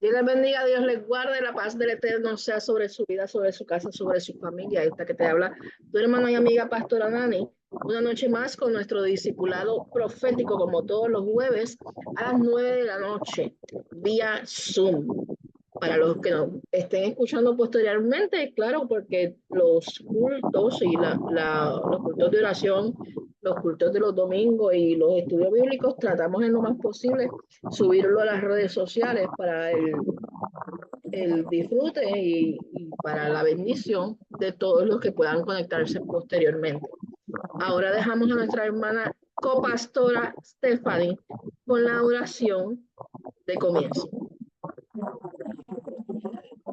Dios les bendiga, Dios les guarde, la paz del Eterno sea sobre su vida, sobre su casa, sobre su familia. Esta que te habla tu hermana y amiga Pastora Nani. Una noche más con nuestro discipulado profético, como todos los jueves, a las 9 de la noche, vía Zoom. Para los que nos estén escuchando posteriormente, claro, porque los cultos y los cultos de oración, los cultos de los domingos y los estudios bíblicos, tratamos en lo más posible subirlo a las redes sociales para el disfrute y para la bendición de todos los que puedan conectarse posteriormente. Ahora dejamos a nuestra hermana copastora Stephanie con la oración de comienzo.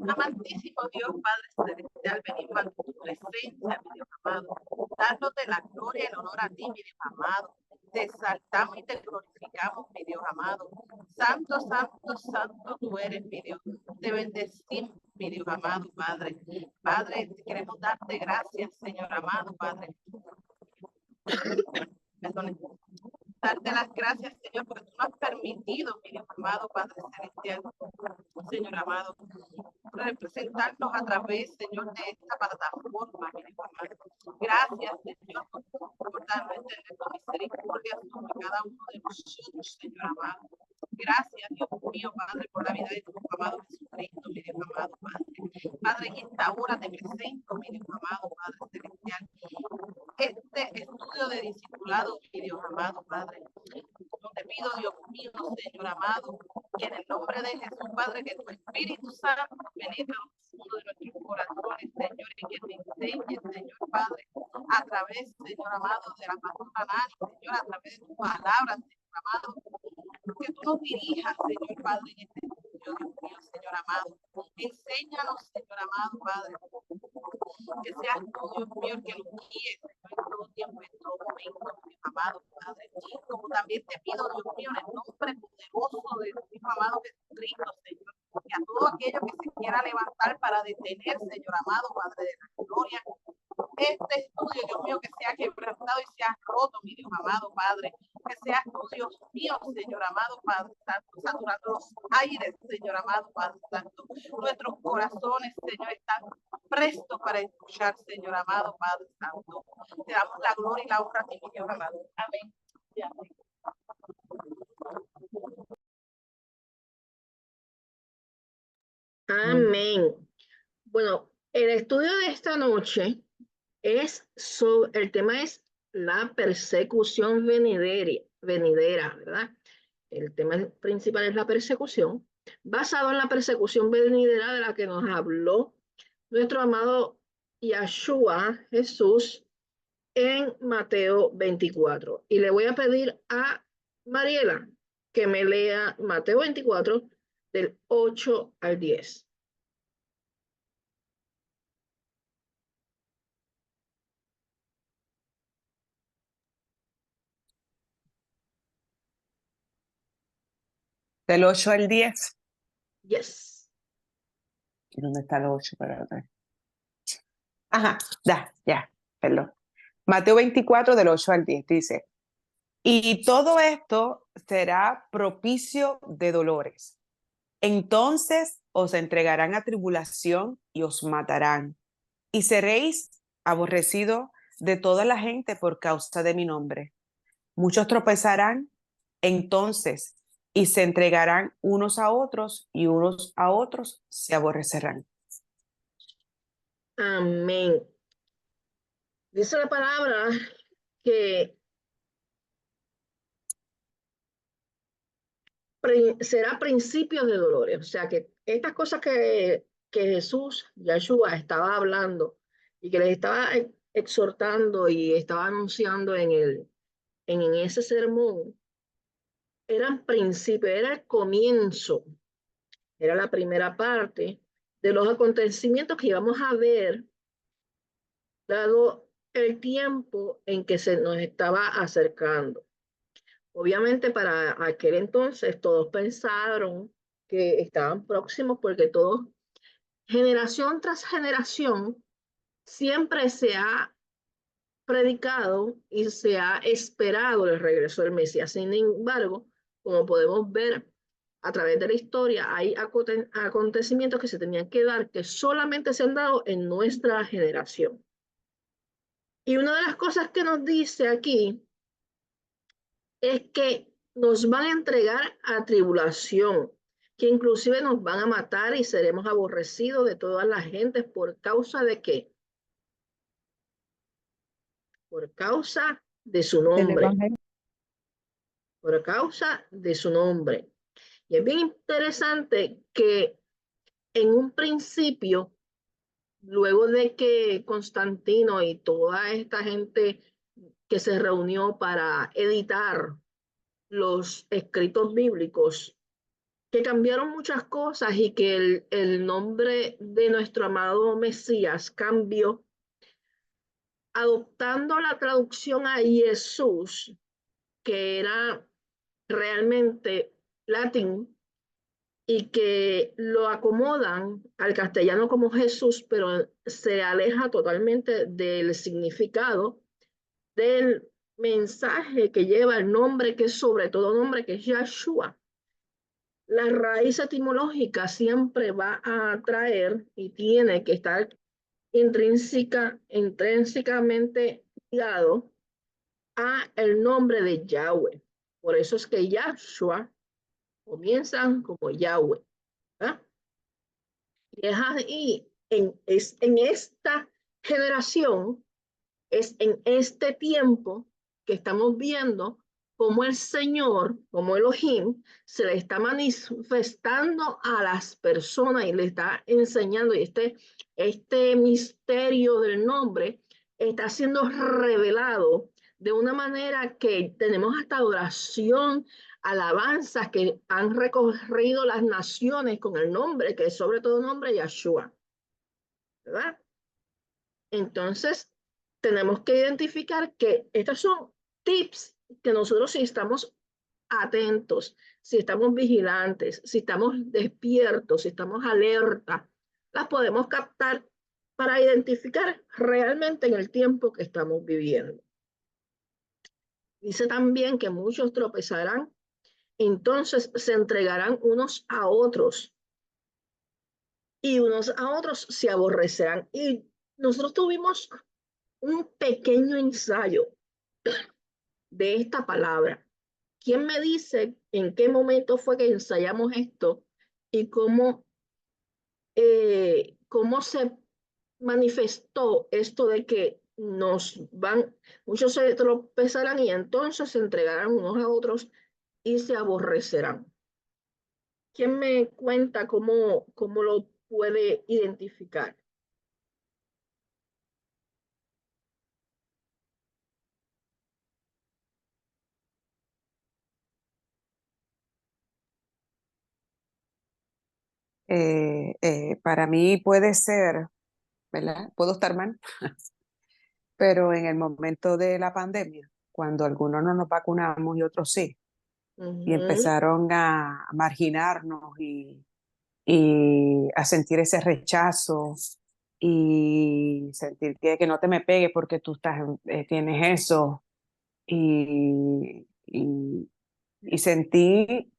Amantísimo Dios, Padre Celestial, venimos a tu presencia, mi Dios amado, dándote la gloria y el honor a ti, mi Dios amado. Te exaltamos y te glorificamos, mi Dios amado. Santo, santo, santo tú eres, mi Dios. Te bendecimos, mi Dios amado, Padre. Padre, queremos darte gracias, Señor amado, Padre. Perdón. Darte las gracias, Señor, porque tú nos has permitido, mi Dios amado, Padre Celestial, Señor amado, representarnos a través, Señor, de esta plataforma, mi Dios amado. Gracias, Señor, por darnos entender tu misericordia sobre cada uno de nosotros, Señor amado. Gracias, Dios mío, Padre, por la vida de tu amado Jesucristo, mi Dios amado, Padre. Padre, en esta hora te presento, mi Dios amado, Padre Celestial, este estudio de discipulado, mi Dios amado, Padre. Te pido, Dios mío, Señor amado, que en el nombre de Jesús, Padre, que tu Espíritu Santo penetre en el fondo de nuestros corazones, Señor, y que te enseñe, Señor Padre, a través, Señor amado, de la pastora Nani, Señor, a través de tu palabra, Señor amado, que tú nos dirijas, Señor Padre, en este estudio, Dios mío, Señor amado. Enséñanos, Señor amado, Padre, que seas tú, Dios mío, el que nos guíe, Señor, en todo tiempo, en todo momento, Dios amado, Padre. Como también te pido, Dios mío, en el nombre poderoso de Dios amado Jesucristo, Señor, que a todo aquello que se quiera levantar para detener, Señor amado, Padre de la gloria, este estudio, Dios mío, que sea quebrantado y sea roto, mi Dios amado, Padre. Que seas tú, Dios mío, Señor amado, Padre Santo, saturando los aires, Señor amado, Padre Santo. Nuestros corazones, Señor, están prestos para escuchar, Señor amado, Padre Santo. Te damos la gloria y la honra a ti, mi Dios amado. Amén. Amén. Amén. Bueno, el estudio de esta noche el tema es la persecución venidera, ¿verdad? El tema principal es la persecución, basado en la persecución venidera de la que nos habló nuestro amado Yahshua Jesús en Mateo 24. Y le voy a pedir a Mariela que me lea Mateo 24 del 8 al 10. Del 8 al 10. Yes. ¿Dónde está el 8? Ajá, ya, perdón. Mateo 24 del 8 al 10 dice, y todo esto será propicio de dolores. Entonces os entregarán a tribulación y os matarán. Y seréis aborrecidos de toda la gente por causa de mi nombre. Muchos tropezarán entonces y se entregarán unos a otros y unos a otros se aborrecerán. Amén. Dice la palabra que será principio de dolores. O sea que estas cosas que Jesús, Yahshua, estaba hablando y que les estaba exhortando y estaba anunciando en ese sermón, eran principios, era el comienzo, era la primera parte de los acontecimientos que íbamos a ver dado el tiempo en que se nos estaba acercando. Obviamente para aquel entonces todos pensaron que estaban próximos porque todos, generación tras generación, siempre se ha predicado y se ha esperado el regreso del Mesías. Sin embargo, como podemos ver a través de la historia, hay acontecimientos que se tenían que dar que solamente se han dado en nuestra generación. Y una de las cosas que nos dice aquí es que nos van a entregar a tribulación, que inclusive nos van a matar y seremos aborrecidos de todas las gentes por causa de qué? Por causa de su Del nombre. Evangelio. Por causa de su nombre. Y es bien interesante que en un principio, luego de que Constantino y toda esta gente que se reunió para editar los escritos bíblicos, que cambiaron muchas cosas y que el nombre de nuestro amado Mesías cambió, adoptando la traducción a Jesús, que era realmente latín, y que lo acomodan al castellano como Jesús, pero se aleja totalmente del significado del mensaje que lleva el nombre, que es sobre todo nombre, que es Yahshua. La raíz etimológica siempre va a traer y tiene que estar intrínsecamente ligado a el nombre de Yahweh. Por eso es que Yahshua comienzan como Yahweh. ¿Ah? Y es ahí, es en esta generación, es en este tiempo que estamos viendo cómo el Señor, como Elohim, se le está manifestando a las personas y le está enseñando, y este misterio del nombre está siendo revelado de una manera que tenemos hasta adoración, alabanzas que han recorrido las naciones con el nombre, que es sobre todo nombre Yahshua, ¿verdad? Entonces, tenemos que identificar que estos son tips que nosotros, si estamos atentos, si estamos vigilantes, si estamos despiertos, si estamos alerta, las podemos captar para identificar realmente en el tiempo que estamos viviendo. Dice también que muchos tropezarán, entonces se entregarán unos a otros y unos a otros se aborrecerán. Y nosotros tuvimos un pequeño ensayo de esta palabra. ¿Quién me dice en qué momento fue que ensayamos esto y cómo se manifestó esto de que muchos se tropezarán y entonces se entregarán unos a otros y se aborrecerán? ¿Quién me cuenta cómo lo puede identificar? Para mí puede ser, ¿verdad? Puedo estar mal, pero en el momento de la pandemia, cuando algunos no nos vacunamos y otros sí, y empezaron a marginarnos y a sentir ese rechazo y sentir que no te me pegues porque tú tienes eso y sentí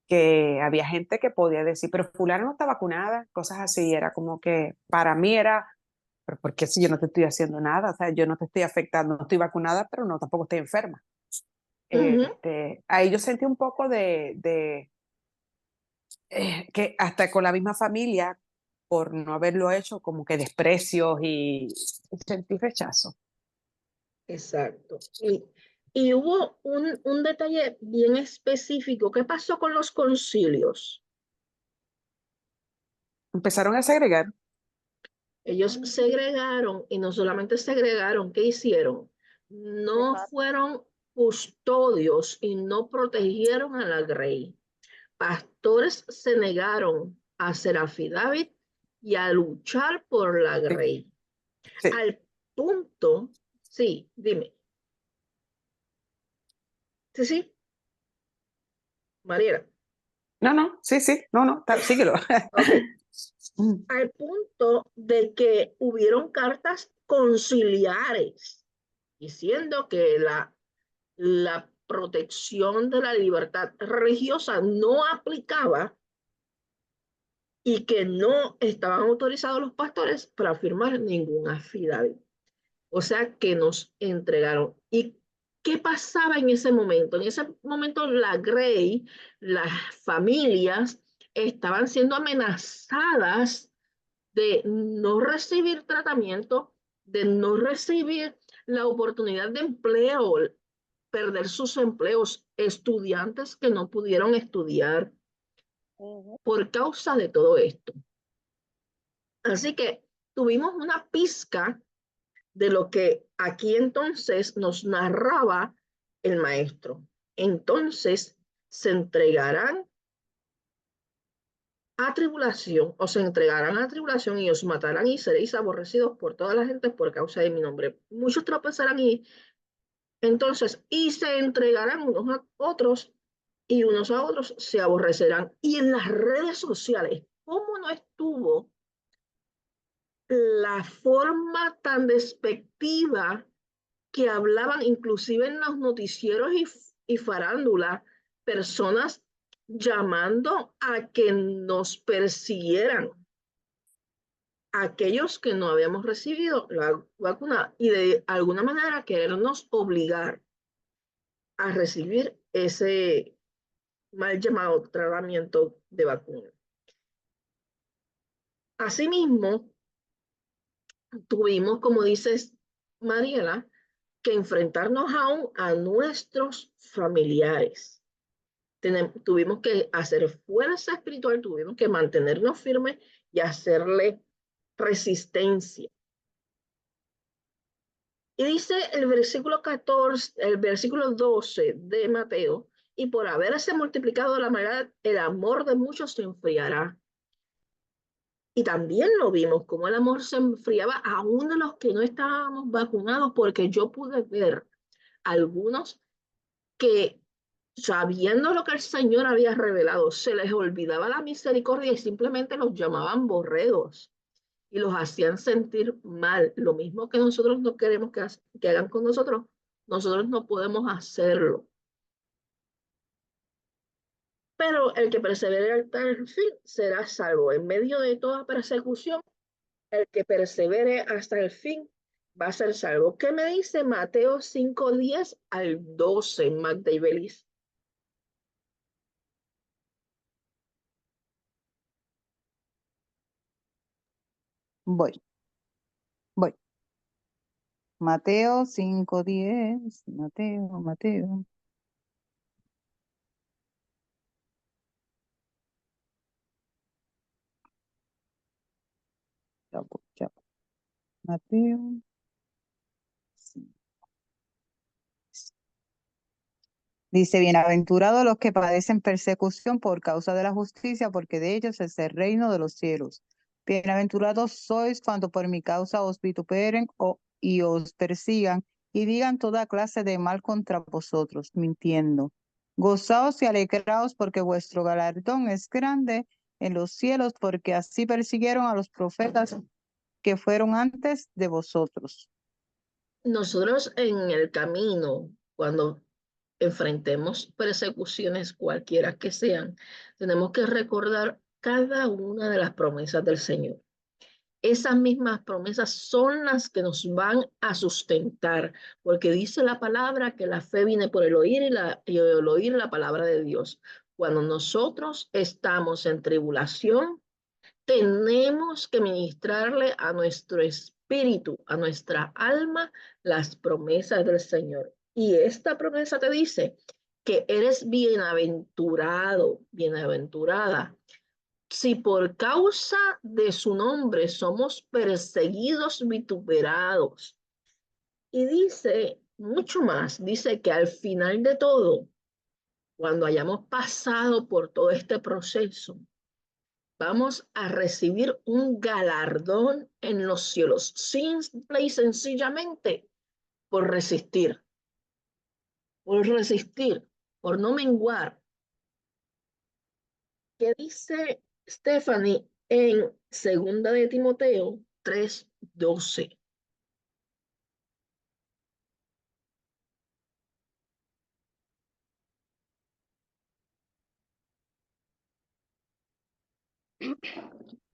que había gente que podía decir, pero fulano no está vacunada, cosas así, era como que para mí era, pero ¿por qué si yo no te estoy haciendo nada? O sea, yo no te estoy afectando, no estoy vacunada, pero no, tampoco estoy enferma. Ahí yo sentí un poco que hasta con la misma familia, por no haberlo hecho, como que desprecios y sentí rechazo. Exacto. Y hubo un detalle bien específico. ¿Qué pasó con los concilios? Empezaron a segregar. Ellos segregaron y no solamente segregaron, ¿qué hicieron? No fueron custodios y no protegieron a la grey. Pastores se negaron a hacer affidavit y a luchar por la grey. Sí. Al punto, sí, dime. Sí, Mariela. No, sí, no, síguelo. Okay. Al punto de que hubieron cartas conciliares diciendo que la protección de la libertad religiosa no aplicaba y que no estaban autorizados los pastores para firmar ningún affidavit. O sea, que nos entregaron. ¿Y qué pasaba en ese momento? En ese momento la Grey, las familias estaban siendo amenazadas de no recibir tratamiento, de no recibir la oportunidad de empleo, perder sus empleos, estudiantes que no pudieron estudiar por causa de todo esto. Así que tuvimos una pizca de lo que aquí entonces nos narraba el maestro. Entonces se entregarán a tribulación, os entregarán a tribulación y os matarán y seréis aborrecidos por toda la gente por causa de mi nombre. Muchos tropezarán y se entregarán unos a otros y unos a otros se aborrecerán. Y en las redes sociales, ¿cómo no estuvo la forma tan despectiva que hablaban inclusive en los noticieros y farándula, personas llamando a que nos persiguieran aquellos que no habíamos recibido la vacuna y de alguna manera querernos obligar a recibir ese mal llamado tratamiento de vacuna. Asimismo, tuvimos, como dices Mariela, que enfrentarnos aún a nuestros familiares. Tuvimos que hacer fuerza espiritual, tuvimos que mantenernos firmes y hacerle resistencia. Y dice el versículo 14, el versículo 12 de Mateo, y por haberse multiplicado la maldad, el amor de muchos se enfriará. Y también lo vimos, como el amor se enfriaba aún de los que no estábamos vacunados, porque yo pude ver algunos que sabiendo lo que el Señor había revelado, se les olvidaba la misericordia y simplemente los llamaban borregos y los hacían sentir mal. Lo mismo que nosotros no queremos que hagan con nosotros, nosotros no podemos hacerlo. Pero el que persevere hasta el fin será salvo. En medio de toda persecución, el que persevere hasta el fin va a ser salvo. ¿Qué me dice Mateo 5:10 al 12, Magda y Belis? Voy. Mateo 5:10. Mateo. Ya voy. Mateo 5. Dice, bienaventurados los que padecen persecución por causa de la justicia, porque de ellos es el reino de los cielos. Bienaventurados sois cuando por mi causa os vituperen y os persigan y digan toda clase de mal contra vosotros, mintiendo. Gozaos y alegraos porque vuestro galardón es grande en los cielos, porque así persiguieron a los profetas que fueron antes de vosotros. Nosotros en el camino, cuando enfrentemos persecuciones cualquiera que sean, tenemos que recordar cada una de las promesas del Señor. Esas mismas promesas son las que nos van a sustentar, porque dice la palabra que la fe viene por el oír y el oír la palabra de Dios. Cuando nosotros estamos en tribulación, tenemos que ministrarle a nuestro espíritu, a nuestra alma, las promesas del Señor. Y esta promesa te dice que eres bienaventurado, bienaventurada. Si por causa de su nombre somos perseguidos, vituperados. Y dice mucho más, dice que al final de todo, cuando hayamos pasado por todo este proceso, vamos a recibir un galardón en los cielos, simple y sencillamente por resistir, por no menguar. ¿Qué dice Stephanie en 2 de Timoteo 3:12?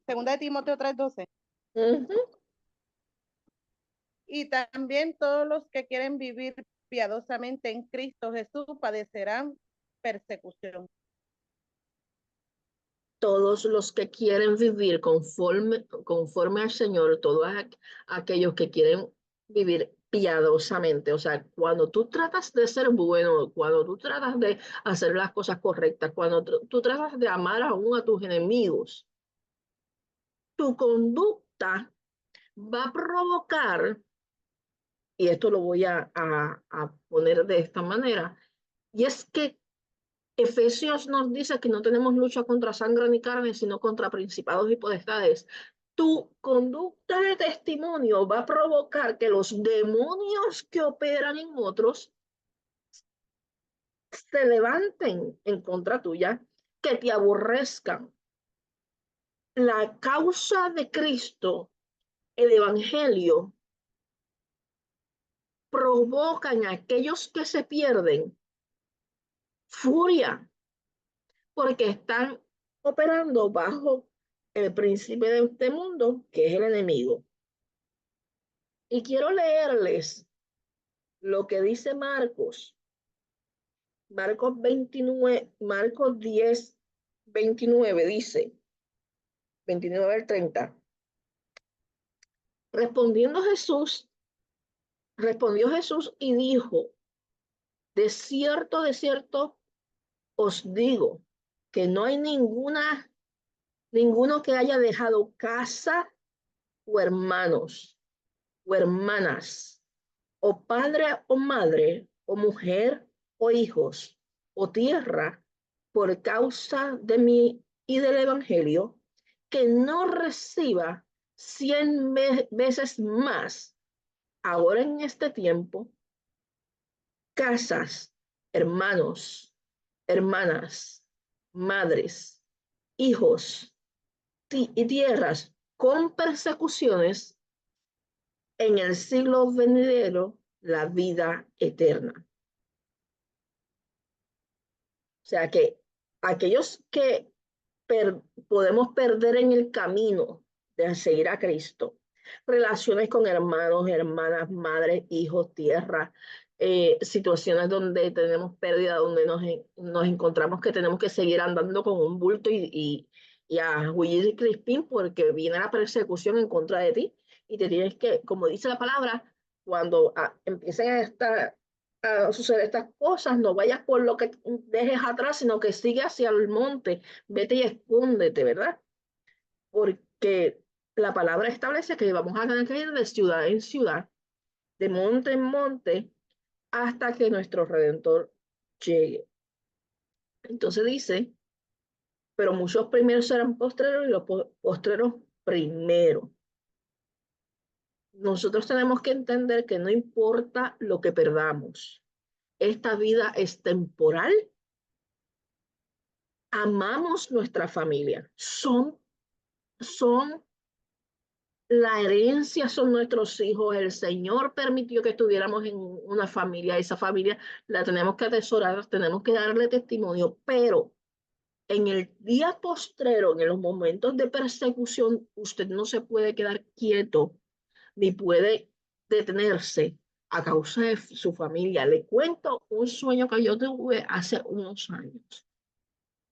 Segunda de Timoteo 3:12. Ujú. Y también todos los que quieren vivir piadosamente en Cristo Jesús padecerán persecución. Todos los que quieren vivir conforme al Señor, todos aquellos que quieren vivir piadosamente. O sea, cuando tú tratas de ser bueno, cuando tú tratas de hacer las cosas correctas, cuando tú tratas de amar aún a tus enemigos, tu conducta va a provocar, y esto lo voy a poner de esta manera, y es que Efesios nos dice que no tenemos lucha contra sangre ni carne, sino contra principados y potestades. Tu conducta de testimonio va a provocar que los demonios que operan en otros se levanten en contra tuya, que te aborrezcan. La causa de Cristo, el Evangelio, provoca en aquellos que se pierden furia, porque están operando bajo el príncipe de este mundo, que es el enemigo. Y quiero leerles lo que dice Marcos 29, Marcos 10, 29 dice, 29 al 30. Respondió Jesús y dijo, de cierto, os digo que no hay ninguno que haya dejado casa o hermanos o hermanas, o padre o madre, o mujer o hijos, o tierra, por causa de mí y del Evangelio, que no reciba 100 veces más ahora en este tiempo, casas, hermanos, hermanas, madres, hijos y tierras con persecuciones en el siglo venidero, la vida eterna. O sea que aquellos que podemos perder en el camino de seguir a Cristo, relaciones con hermanos, hermanas, madres, hijos, tierra, situaciones donde tenemos pérdida, donde nos encontramos que tenemos que seguir andando con un bulto y a huir y crispín porque viene la persecución en contra de ti y te tienes que, como dice la palabra, cuando empiecen a suceder estas cosas, no vayas por lo que dejes atrás, sino que sigue hacia el monte, vete y escóndete, ¿verdad? Porque la palabra establece que vamos a tener que ir de ciudad en ciudad, de monte en monte, hasta que nuestro Redentor llegue. Entonces dice, pero muchos primeros serán postreros y los postreros primero. Nosotros tenemos que entender que no importa lo que perdamos, esta vida es temporal. Amamos nuestra familia, son la herencia, son nuestros hijos. El Señor permitió que estuviéramos en una familia, esa familia la tenemos que atesorar, tenemos que darle testimonio, pero en el día postrero, en los momentos de persecución, usted no se puede quedar quieto ni puede detenerse a causa de su familia. Le cuento un sueño que yo tuve hace unos años,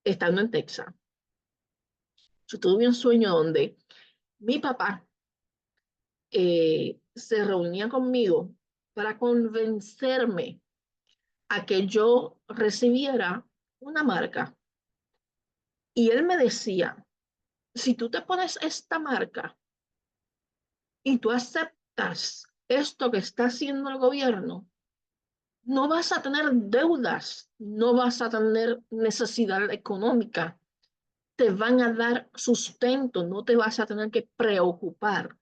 estando en Texas. Yo tuve un sueño donde mi papá se reunía conmigo para convencerme a que yo recibiera una marca. Y él me decía, si tú te pones esta marca y tú aceptas esto que está haciendo el gobierno, no vas a tener deudas, no vas a tener necesidad económica, te van a dar sustento, no te vas a tener que preocupar.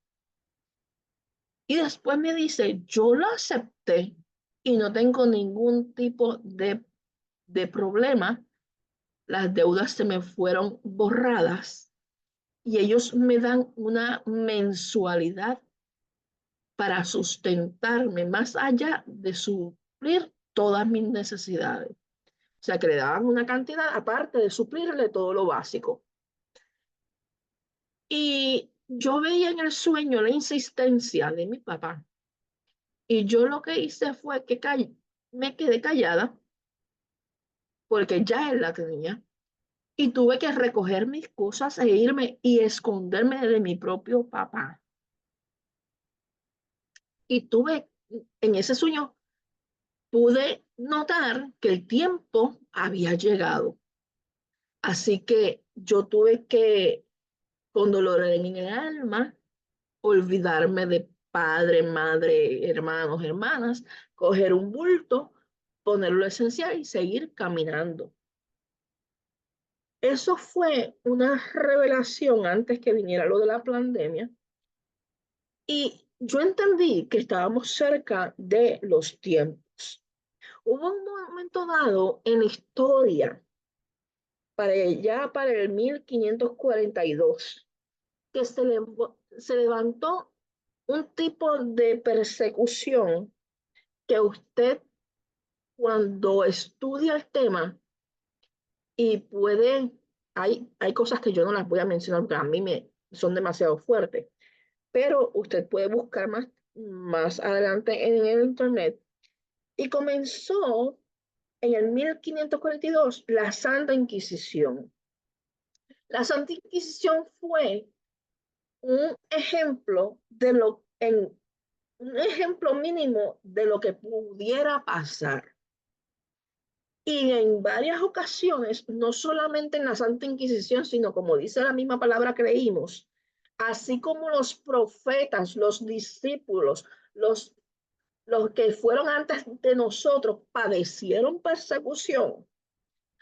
Y después me dice, yo lo acepté y no tengo ningún tipo de problema. Las deudas se me fueron borradas y ellos me dan una mensualidad para sustentarme más allá de suplir todas mis necesidades. O sea, que le daban una cantidad aparte de suplirle todo lo básico. Y yo veía en el sueño la insistencia de mi papá. Y yo lo que hice fue que me quedé callada porque ya él la tenía. Y tuve que recoger mis cosas e irme y esconderme de mi propio papá. Y en ese sueño, pude notar que el tiempo había llegado. Así que yo tuve que, con dolor en el alma, olvidarme de padre, madre, hermanos, hermanas, coger un bulto, ponerlo esencial y seguir caminando. Eso fue una revelación antes que viniera lo de la pandemia. Y yo entendí que estábamos cerca de los tiempos. Hubo un momento dado en la historia, para el 1542, que se levantó un tipo de persecución que usted, cuando estudia el tema y hay cosas que yo no las voy a mencionar porque a mí son demasiado fuertes, pero usted puede buscar más adelante en el internet. Y comenzó en el 1542 la Santa Inquisición. La Santa Inquisición fue un ejemplo un ejemplo mínimo de lo que pudiera pasar. Y en varias ocasiones, no solamente en la Santa Inquisición, sino como dice la misma palabra que leímos, así como los profetas, los discípulos, los que fueron antes de nosotros padecieron persecución,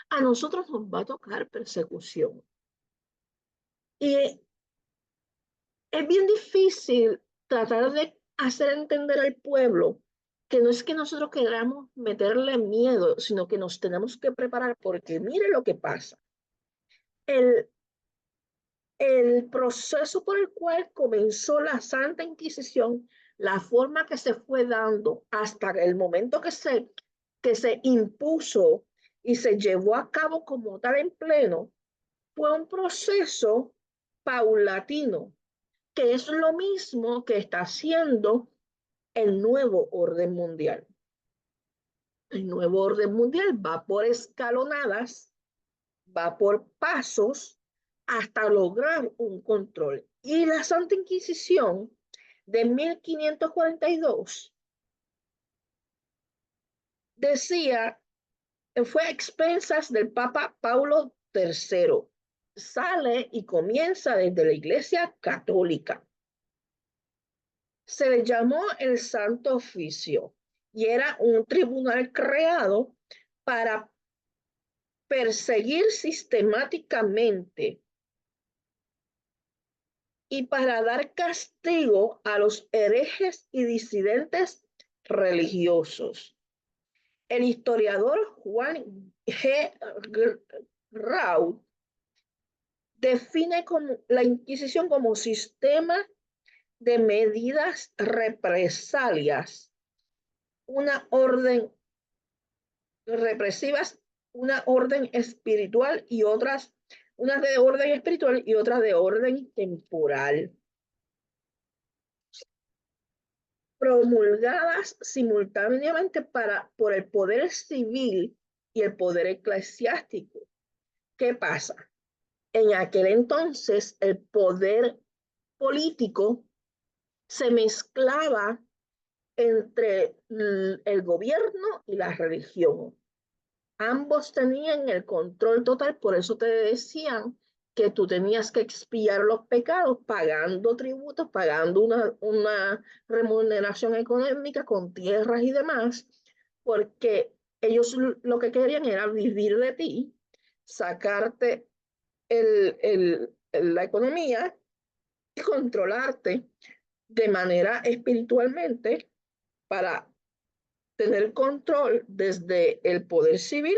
a nosotros nos va a tocar persecución. Y es bien difícil tratar de hacer entender al pueblo que no es que nosotros queramos meterle miedo, sino que nos tenemos que preparar porque mire lo que pasa. El, el proceso por el cual comenzó la Santa Inquisición, la forma que se fue dando hasta el momento que se impuso y se llevó a cabo como tal en pleno, fue un proceso paulatino, que es lo mismo que está haciendo el nuevo orden mundial. El nuevo orden mundial va por escalonadas, va por pasos hasta lograr un control. Y la Santa Inquisición de 1542 decía, fue a expensas del Papa Paulo III. Sale y comienza desde la Iglesia Católica. Se le llamó el Santo Oficio y era un tribunal creado para perseguir sistemáticamente y para dar castigo a los herejes y disidentes religiosos. El historiador Juan G. Raut define la Inquisición como sistema de medidas represalias, una orden represivas, una orden espiritual y unas de orden espiritual y otras de orden temporal, promulgadas simultáneamente por el poder civil y el poder eclesiástico. ¿Qué pasa? En aquel entonces el poder político se mezclaba entre el gobierno y la religión. Ambos tenían el control total, por eso te decían que tú tenías que expiar los pecados pagando tributos, pagando una remuneración económica con tierras y demás, porque ellos lo que querían era vivir de ti, sacarte la economía y controlarte de manera espiritualmente para tener control desde el poder civil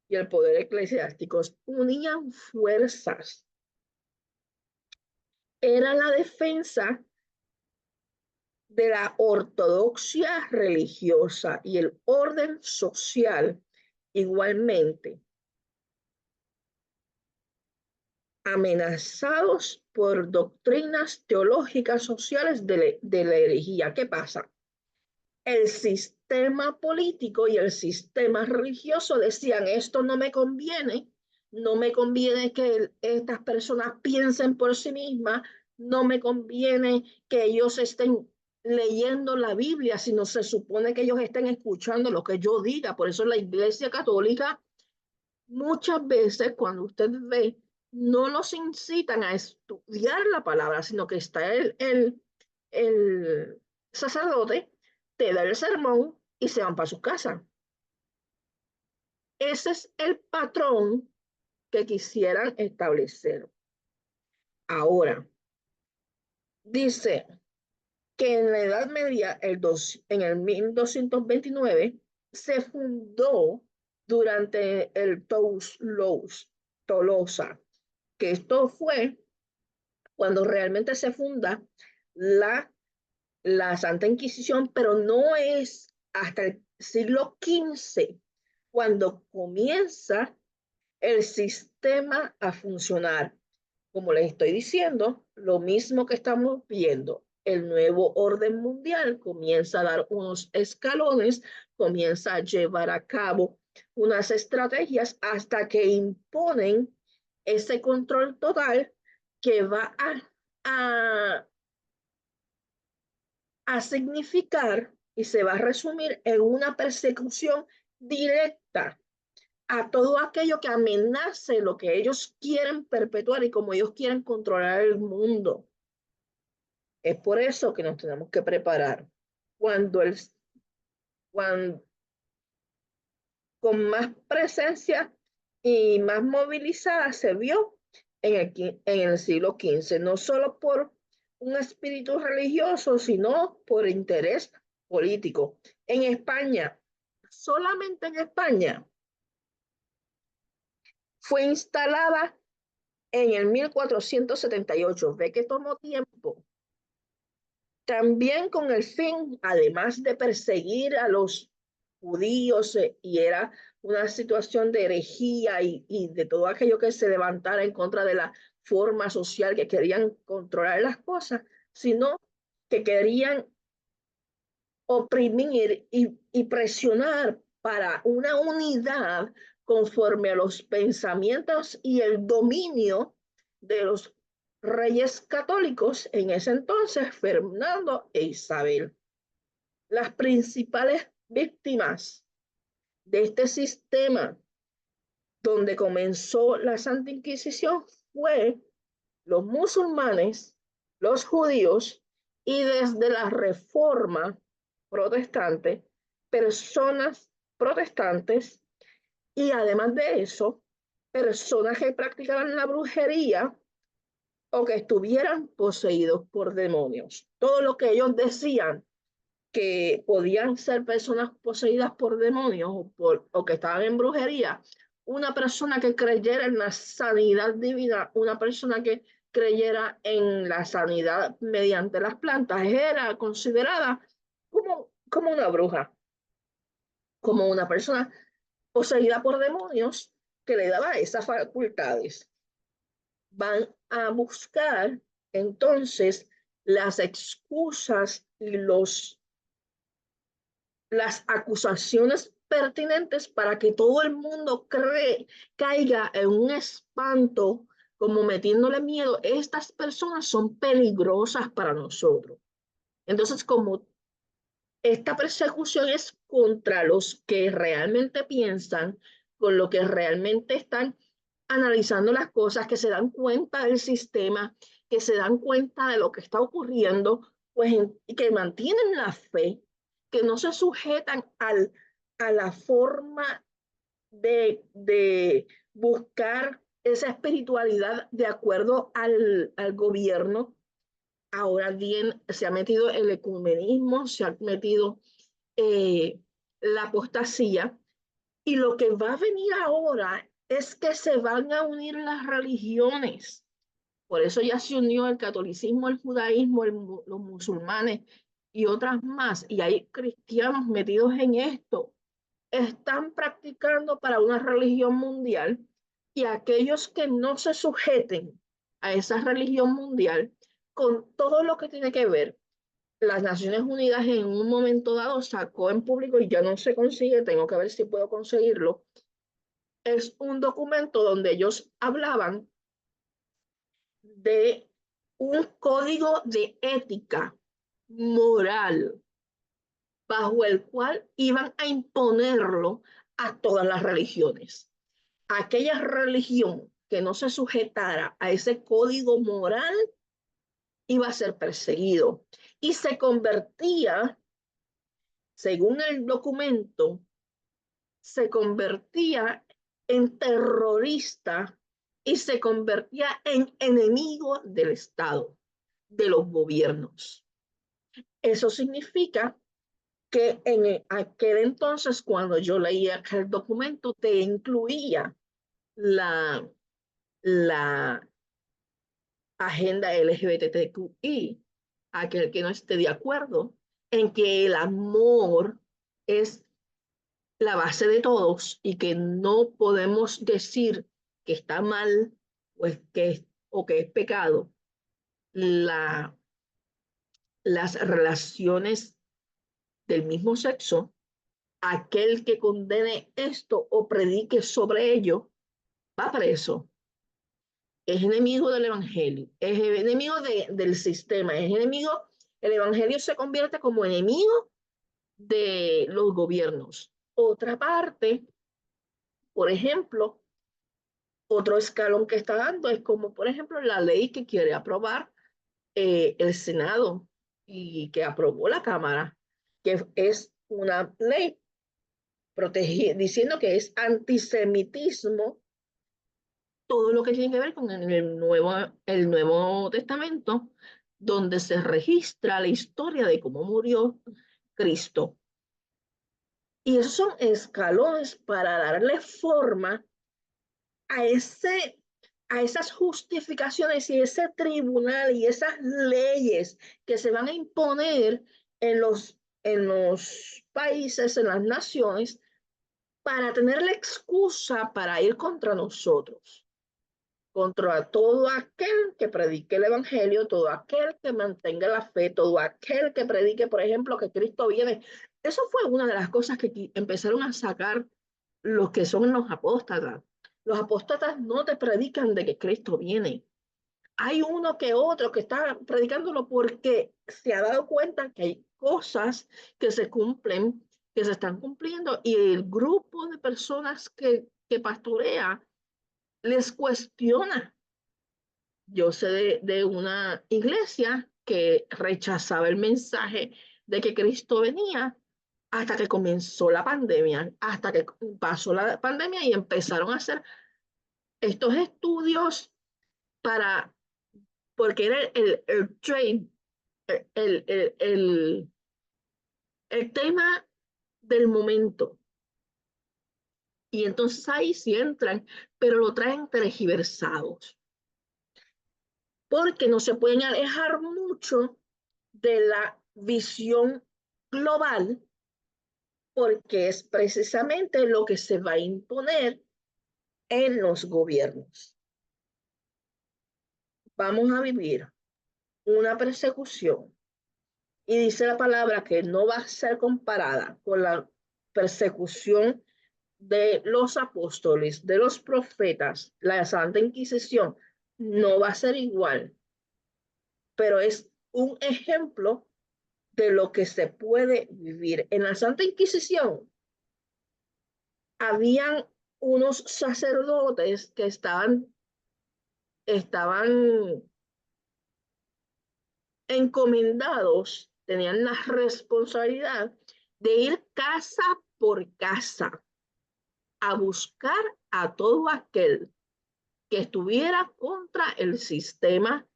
y el poder eclesiástico. Unían fuerzas. Era la defensa de la ortodoxia religiosa y el orden social igualmente. amenazados por doctrinas teológicas sociales de la herejía. ¿Qué pasa? El sistema político y el sistema religioso decían, esto no me conviene que estas personas piensen por sí mismas, no me conviene que ellos estén leyendo la Biblia, sino se supone que ellos estén escuchando lo que yo diga. Por eso la Iglesia Católica muchas veces cuando usted ve, no los incitan a estudiar la palabra, sino que está el sacerdote, te da el sermón y se van para su casa. Ese es el patrón que quisieran establecer. Ahora, dice que en la Edad Media, en el 1229, se fundó durante el Tolosa, que esto fue cuando realmente se funda la Santa Inquisición, pero no es hasta el siglo XV cuando comienza el sistema a funcionar. Como les estoy diciendo, lo mismo que estamos viendo, el nuevo orden mundial comienza a dar unos escalones, comienza a llevar a cabo unas estrategias hasta que imponen ese control total que va a significar y se va a resumir en una persecución directa a todo aquello que amenace lo que ellos quieren perpetuar y como ellos quieren controlar el mundo. Es por eso que nos tenemos que preparar. Cuando con más presencia y más movilizada se vio en el siglo XV, no solo por un espíritu religioso, sino por interés político. En España, solamente en España, fue instalada en el 1478. Ve que tomó tiempo. También con el fin, además de perseguir a los judíos, y era una situación de herejía y de todo aquello que se levantara en contra de la forma social que querían controlar las cosas, sino que querían oprimir y presionar para una unidad conforme a los pensamientos y el dominio de los reyes católicos en ese entonces, Fernando e Isabel. Las principales víctimas de este sistema donde comenzó la Santa Inquisición fue los musulmanes, los judíos y desde la Reforma protestante, personas protestantes y además de eso, personas que practicaban la brujería o que estuvieran poseídos por demonios. Todo lo que ellos decían que podían ser personas poseídas por demonios o que estaban en brujería, una persona que creyera en la sanidad divina, una persona que creyera en la sanidad mediante las plantas, era considerada como una bruja, como una persona poseída por demonios que le daba esas facultades. Van a buscar entonces las excusas y las acusaciones pertinentes para que todo el mundo caiga en un espanto, como metiéndole miedo. Estas personas son peligrosas para nosotros. Entonces, como esta persecución es contra los que realmente piensan, con lo que realmente están analizando las cosas, que se dan cuenta del sistema, que se dan cuenta de lo que está ocurriendo, pues que mantienen la fe, que no se sujetan a la forma de buscar esa espiritualidad de acuerdo al gobierno. Ahora bien, se ha metido el ecumenismo, se ha metido la apostasía, y lo que va a venir ahora es que se van a unir las religiones. Por eso ya se unió el catolicismo, el judaísmo, los musulmanes y otras más. Y hay cristianos metidos en esto. Están practicando para una religión mundial y aquellos que no se sujeten a esa religión mundial, con todo lo que tiene que ver. Las Naciones Unidas en un momento dado sacó en público, y ya no se consigue, tengo que ver si puedo conseguirlo, es un documento donde ellos hablaban de un código de ética moral bajo el cual iban a imponerlo a todas las religiones. Aquella religión que no se sujetara a ese código moral iba a ser perseguido y se convertía, según el documento, se convertía en terrorista y se convertía en enemigo del Estado, de los gobiernos. Eso significa que en aquel entonces, cuando yo leía aquel documento, te incluía la agenda LGBTQI, aquel que no esté de acuerdo en que el amor es la base de todos y que no podemos decir que está mal o que es pecado las relaciones del mismo sexo. Aquel que condene esto o predique sobre ello va preso. Es enemigo del evangelio, es enemigo del sistema, es enemigo. El evangelio se convierte como enemigo de los gobiernos. Otra parte, por ejemplo, otro escalón que está dando es como, por ejemplo, la ley que quiere aprobar el Senado y que aprobó la Cámara, que es una ley diciendo que es antisemitismo todo lo que tiene que ver con el Nuevo Testamento, donde se registra la historia de cómo murió Cristo. Y esos son escalones para darle forma a esas justificaciones y ese tribunal y esas leyes que se van a imponer en los países, en las naciones, para tener la excusa para ir contra nosotros, contra todo aquel que predique el evangelio, todo aquel que mantenga la fe, todo aquel que predique, por ejemplo, que Cristo viene. Eso fue una de las cosas que empezaron a sacar los que son los apóstatas. Los apóstatas no te predican de que Cristo viene. Hay uno que otro que está predicándolo porque se ha dado cuenta que hay cosas que se cumplen, que se están cumpliendo, y el grupo de personas que pastorea les cuestiona. Yo sé de una iglesia que rechazaba el mensaje de que Cristo venía hasta que comenzó la pandemia, hasta que pasó la pandemia y empezaron a hacer estos estudios para, porque era el trade, el, el, el, el tema del momento. Y entonces ahí sí entran, pero lo traen tergiversados, porque no se pueden alejar mucho de la visión global, porque es precisamente lo que se va a imponer en los gobiernos. Vamos a vivir una persecución, y dice la palabra que no va a ser comparada con la persecución de los apóstoles, de los profetas, la Santa Inquisición, no va a ser igual, pero es un ejemplo de lo que se puede vivir. En la Santa Inquisición habían unos sacerdotes que estaban encomendados, tenían la responsabilidad de ir casa por casa a buscar a todo aquel que estuviera contra el sistema,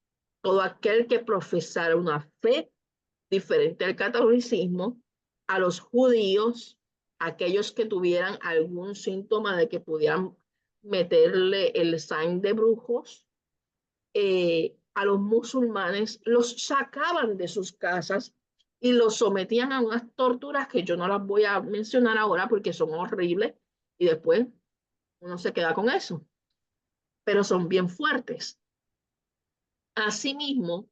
todo aquel que profesara una fe diferente al catolicismo, a los judíos, aquellos que tuvieran algún síntoma de que pudieran meterle el sign de brujos, a los musulmanes, los sacaban de sus casas y los sometían a unas torturas que yo no las voy a mencionar ahora porque son horribles y después uno se queda con eso. pero son bien fuertes. Asimismo,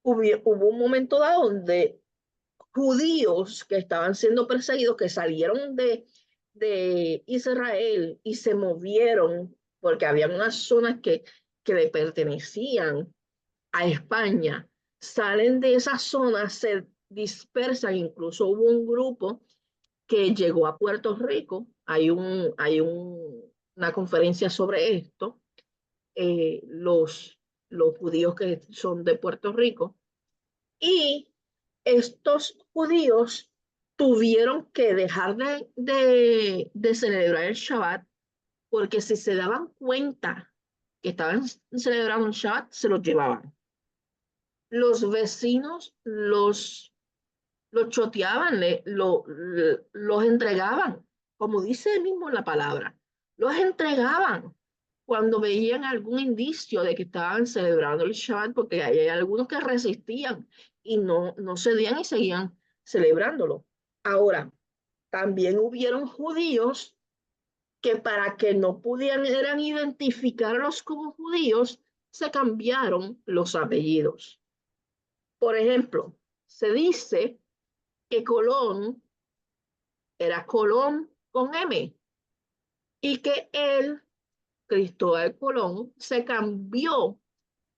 hubo un momento dado donde judíos que estaban siendo perseguidos, que salieron de Israel y se movieron, porque había unas zonas que le pertenecían a España, salen de esas zonas, se dispersan, incluso hubo un grupo que llegó a Puerto Rico, una conferencia sobre esto, los judíos que son de Puerto Rico, y estos judíos tuvieron que dejar de celebrar el Shabbat, porque si se daban cuenta que estaban celebrando el Shabbat, se los llevaban. Los vecinos los choteaban, los entregaban, como dice mismo la palabra, los entregaban cuando veían algún indicio de que estaban celebrando el Shabbat, porque hay algunos que resistían y no cedían y seguían celebrándolo. Ahora, también hubieron judíos que para que no pudieran identificarlos como judíos, se cambiaron los apellidos. Por ejemplo, se dice que Colón era Colón con M y que él, Cristóbal Colón, se cambió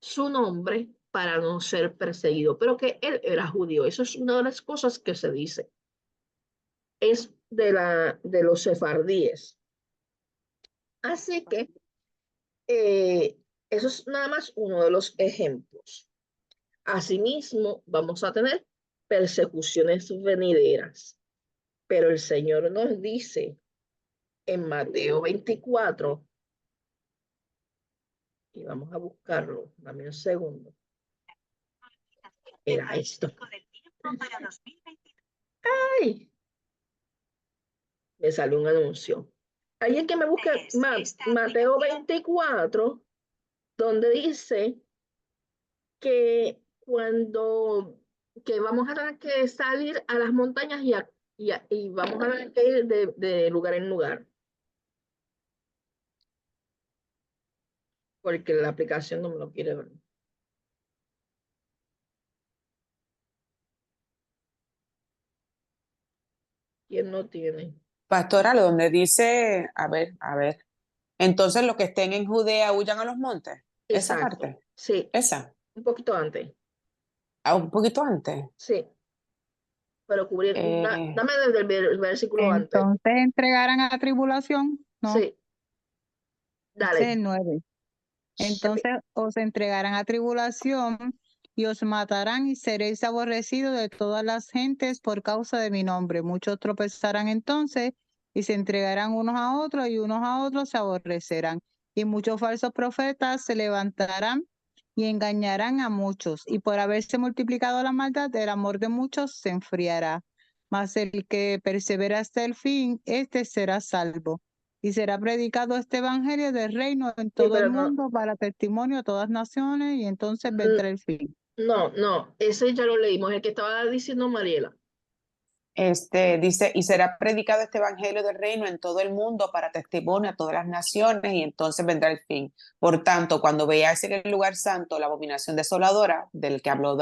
su nombre para no ser perseguido, pero que él era judío. Eso es una de las cosas que se dice. Es de los sefardíes. Así que eso es nada más uno de los ejemplos. Asimismo, vamos a tener persecuciones venideras, pero el Señor nos dice en Mateo 24, y vamos a buscarlo, dame un segundo. Era esto. ¡Ay! Me salió un anuncio. Alguien que me busque Mateo 24, donde dice que que vamos a tener que salir a las montañas y vamos a tener que ir de lugar en lugar. Porque la aplicación no me lo quiere ver. ¿Quién no tiene? Pastora, donde dice, a ver, entonces los que estén en Judea huyan a los montes. Esa Exacto. parte, Sí, esa, un poquito antes. un poquito antes. Sí, pero cubrir, dame desde el versículo antes. Entonces entregarán a tribulación, ¿no? Sí, Ese es dale. el 9. Entonces os entregarán a tribulación y os matarán y seréis aborrecidos de todas las gentes por causa de mi nombre. Muchos tropezarán entonces y se entregarán unos a otros y unos a otros se aborrecerán. Y muchos falsos profetas se levantarán y engañarán a muchos. Y por haberse multiplicado la maldad, el amor de muchos se enfriará. Mas el que persevera hasta el fin, este será salvo. Y será predicado este evangelio del reino en todo el mundo para testimonio a todas naciones, y entonces vendrá el fin. No, ese ya lo leímos, el que estaba diciendo Mariela. Dice, y será predicado este evangelio del reino en todo el mundo para testimonio a todas las naciones y entonces vendrá el fin. Por tanto, cuando veáis en el lugar santo la abominación desoladora del que habló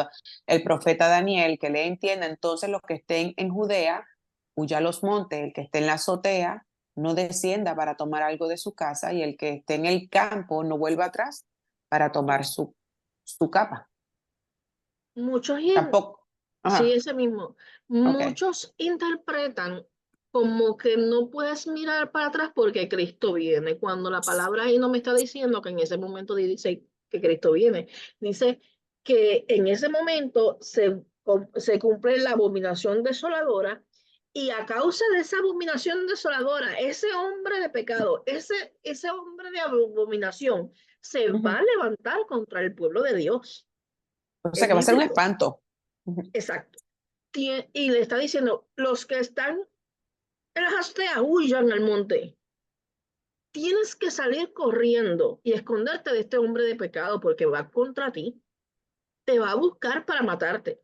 el profeta Daniel, que le entienda, entonces los que estén en Judea, huya a los montes, el que esté en la azotea, no descienda para tomar algo de su casa y el que esté en el campo no vuelva atrás para tomar su capa. Muchos Tampoco. sí, ese mismo. Muchos interpretan como que no puedes mirar para atrás porque Cristo viene. Cuando la palabra ahí no me está diciendo que en ese momento dice que Cristo viene. Dice que en ese momento se cumple la abominación desoladora y a causa de esa abominación desoladora, ese hombre de pecado, ese hombre de abominación se va a levantar contra el pueblo de Dios. O sea que va a ser un espanto. Exacto. Y le está diciendo, los que están en las azoteas huyan al monte. Tienes que salir corriendo y esconderte de este hombre de pecado porque va contra ti. Te va a buscar para matarte.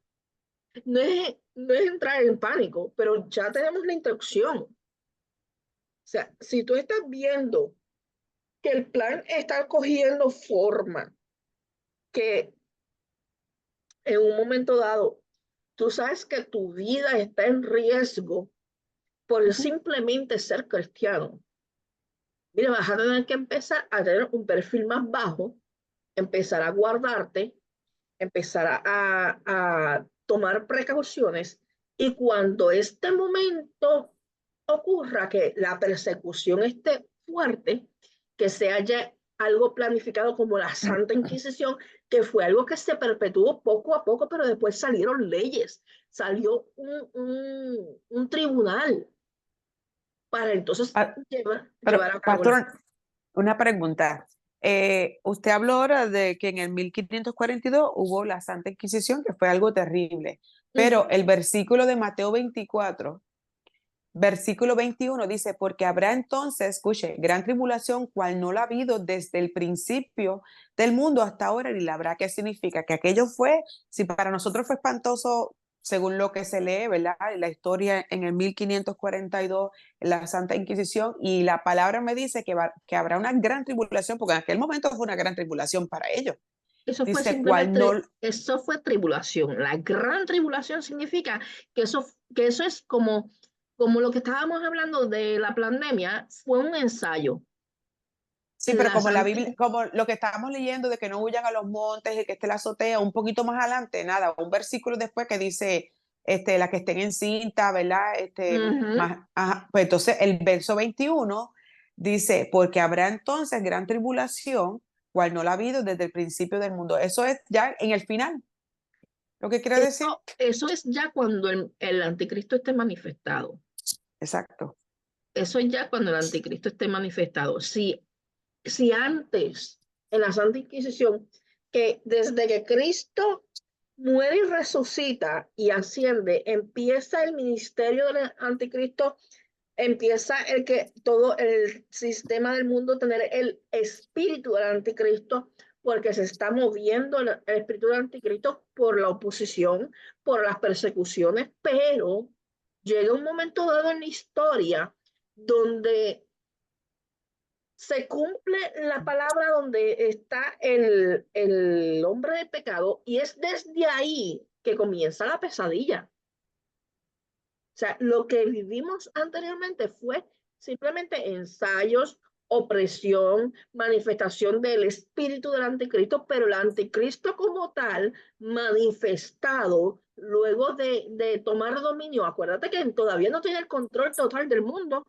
No es entrar en pánico, pero ya tenemos la instrucción. O sea, si tú estás viendo que el plan está cogiendo forma, que en un momento dado, tú sabes que tu vida está en riesgo por simplemente ser cristiano. Mira, vas a tener que empezar a tener un perfil más bajo, empezar a guardarte, empezar a tomar precauciones, y cuando este momento ocurra, que la persecución esté fuerte, que se haya algo planificado como la Santa Inquisición, que fue algo que se perpetuó poco a poco, pero después salieron leyes, salió un tribunal para entonces Ah, pero, llevar a cabo. pastor, una pregunta. Usted habló ahora de que en el 1542 hubo la Santa Inquisición, que fue algo terrible, pero el versículo de Mateo 24, versículo 21 dice, porque habrá entonces, escuche, gran tribulación, cual no la ha habido desde el principio del mundo hasta ahora, ni la habrá. ¿Qué significa? Que aquello fue, si para nosotros fue espantoso, según lo que se lee, ¿verdad? La historia en el 1542, en la Santa Inquisición, y la palabra me dice que habrá una gran tribulación, porque en aquel momento fue una gran tribulación para ellos. Eso fue Dice, cual no... simplemente, eso fue tribulación. La gran tribulación significa que eso es como lo que estábamos hablando de la pandemia, fue un ensayo. Sí, pero como la Biblia, como lo que estábamos leyendo de que no huyan a los montes y que esté la azotea, un poquito más adelante, nada, un versículo después que dice, la que estén en cinta, ¿verdad? Más, ajá, pues entonces el verso 21 dice, porque habrá entonces gran tribulación, cual no la ha habido desde el principio del mundo. Eso es ya en el final, lo que quiere decir. Eso es ya cuando el anticristo esté manifestado. Exacto. Eso es ya cuando el anticristo esté manifestado. Si antes, en la Santa Inquisición, que desde que Cristo muere y resucita y asciende, empieza el ministerio del anticristo, empieza el que todo el sistema del mundo tener el espíritu del anticristo, porque se está moviendo el espíritu del anticristo por la oposición, por las persecuciones, pero llega un momento dado en la historia donde se cumple la palabra, donde está el hombre de pecado, y es desde ahí que comienza la pesadilla. O sea, lo que vivimos anteriormente fue simplemente ensayos, opresión, manifestación del espíritu del anticristo, pero el anticristo como tal, manifestado luego de tomar dominio. Acuérdate que todavía no tiene el control total del mundo.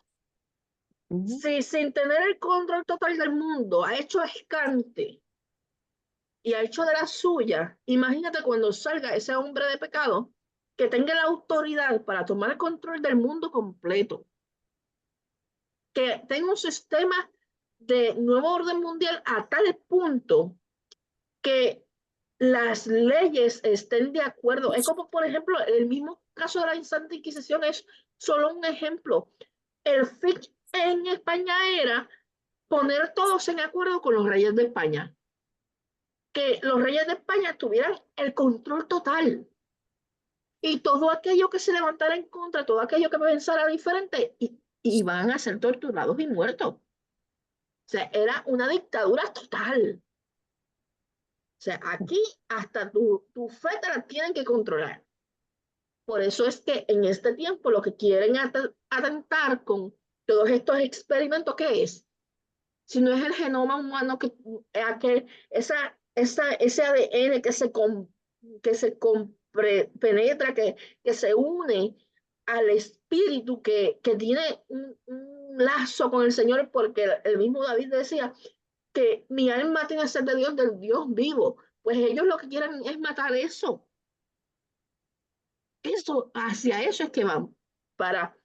Si sin tener el control total del mundo ha hecho escante y ha hecho de la suya, imagínate cuando salga ese hombre de pecado que tenga la autoridad para tomar el control del mundo completo, que tenga un sistema de nuevo orden mundial a tal punto que las leyes estén de acuerdo. Es como, por ejemplo, el mismo caso de la Santa Inquisición es solo un ejemplo. El FIC en España era poner todos en acuerdo con los reyes de España, que los reyes de España tuvieran el control total, y todo aquello que se levantara en contra, todo aquello que pensara diferente, y van a ser torturados y muertos. O sea, era una dictadura total. O sea, aquí hasta tu fe te la tienen que controlar. Por eso es que en este tiempo lo que quieren atentar con todos estos experimentos, ¿qué es? Si no es el genoma humano, ese ADN que se penetra, que se une al espíritu que tiene un lazo con el Señor, porque el mismo David decía que mi alma tiene sed de Dios, del Dios vivo. Pues ellos lo que quieren es matar eso. Hacia eso es que van, para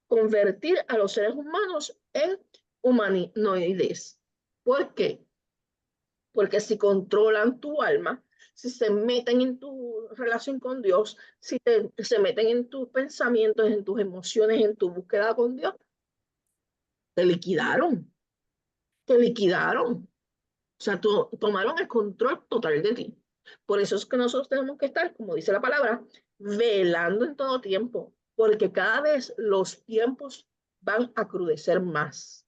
convertir a los seres humanos en humanoides. ¿Por qué? Porque si controlan tu alma, si se meten en tu relación con Dios, si se meten en tus pensamientos, en tus emociones, en tu búsqueda con Dios, te liquidaron, te liquidaron. O sea, tomaron el control total de ti. Por eso es que nosotros tenemos que estar, como dice la palabra, velando en todo tiempo, porque cada vez los tiempos van a crudecer más.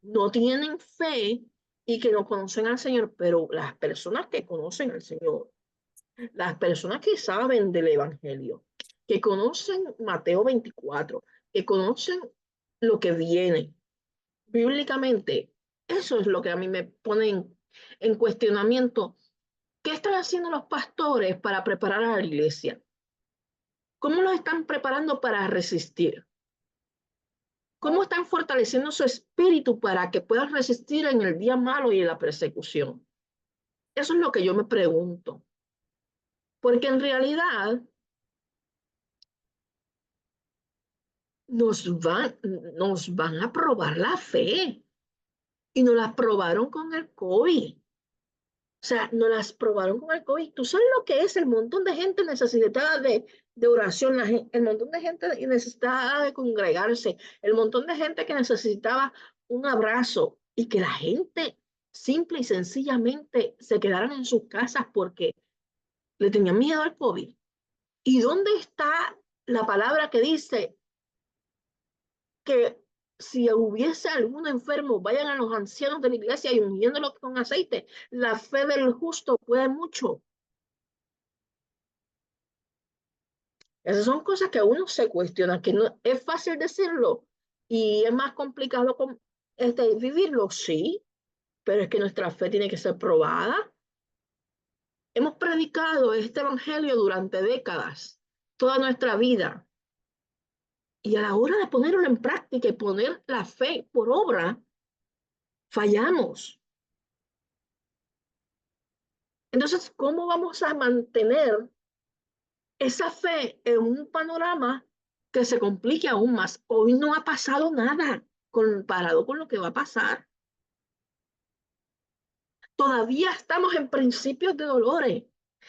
no tienen fe y que no conocen al Señor, pero las personas que conocen al Señor, las personas que saben del Evangelio, que conocen Mateo 24, que conocen lo que viene bíblicamente, eso es lo que a mí me pone en cuestionamiento. ¿Qué están haciendo los pastores para preparar a la iglesia? ¿Cómo los están preparando para resistir? ¿Cómo están fortaleciendo su espíritu para que puedan resistir en el día malo y en la persecución? Eso es lo que yo me pregunto. Porque en realidad nos van a probar la fe. Y nos las probaron con el COVID. O sea, nos las probaron con el COVID. ¿Tú sabes lo que es el montón de gente necesitada de oración, el montón de gente necesitada de congregarse, el montón de gente que necesitaba un abrazo y que la gente simple y sencillamente se quedaran en sus casas porque le tenían miedo al COVID? ¿Y dónde está la palabra que dice que si hubiese algún enfermo, vayan a los ancianos de la iglesia y ungiéndolos con aceite? La fe del justo puede mucho. Esas son cosas que uno se cuestiona, que no es fácil decirlo y es más complicado vivirlo, sí, pero es que nuestra fe tiene que ser probada. Hemos predicado este evangelio durante décadas, toda nuestra vida, y a la hora de ponerlo en práctica y poner la fe por obra, fallamos. Entonces, ¿cómo vamos a mantener esa fe en un panorama que se complique aún más? Hoy no ha pasado nada comparado con lo que va a pasar. Todavía estamos en principios de dolores.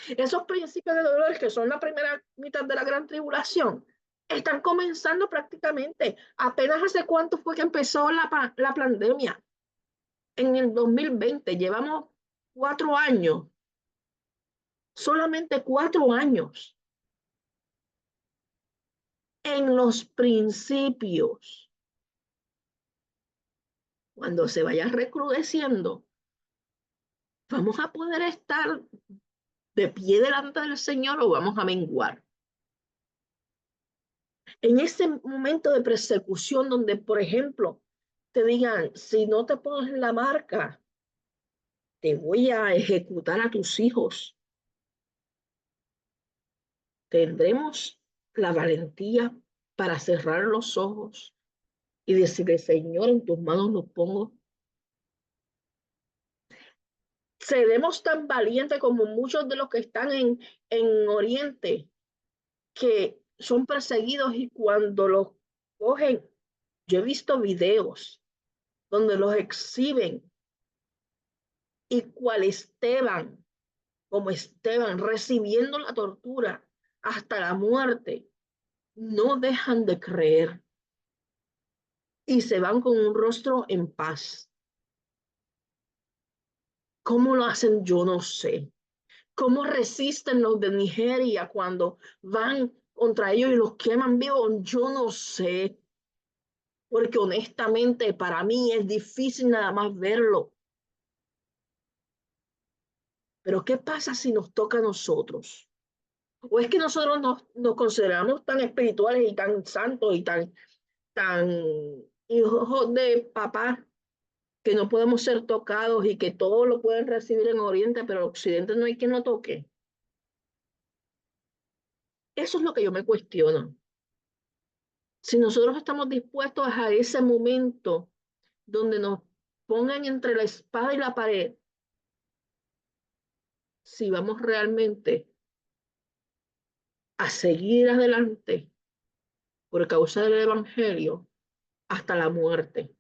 Esos principios de dolores que son la primera mitad de la gran tribulación están comenzando prácticamente. Apenas hace cuánto fue que empezó la pandemia. En el 2020 llevamos 4 años, solamente 4 años. En los principios, cuando se vaya recrudeciendo, vamos a poder estar de pie delante del Señor o vamos a menguar. En ese momento de persecución donde, por ejemplo, te digan, si no te pones la marca, te voy a ejecutar a tus hijos. Tendremos la valentía para cerrar los ojos y decirle, Señor, en tus manos los pongo. Seremos tan valientes como muchos de los que están en Oriente, que son perseguidos y cuando los cogen, yo he visto videos donde los exhiben y cual Esteban, como Esteban, recibiendo la tortura hasta la muerte, no dejan de creer y se van con un rostro en paz. ¿Cómo lo hacen? Yo no sé. ¿Cómo resisten los de Nigeria cuando van contra ellos y los queman vivos? Yo no sé. Porque honestamente para mí es difícil nada más verlo. Pero ¿qué pasa si nos toca a nosotros? ¿O es que nosotros nos consideramos tan espirituales y tan santos y tan hijos de papá que no podemos ser tocados y que todo lo pueden recibir en Oriente, pero en Occidente no hay quien lo toque? Eso es lo que yo me cuestiono. Si nosotros estamos dispuestos a ese momento donde nos pongan entre la espada y la pared, si vamos realmente a seguir adelante por causa del Evangelio hasta la muerte,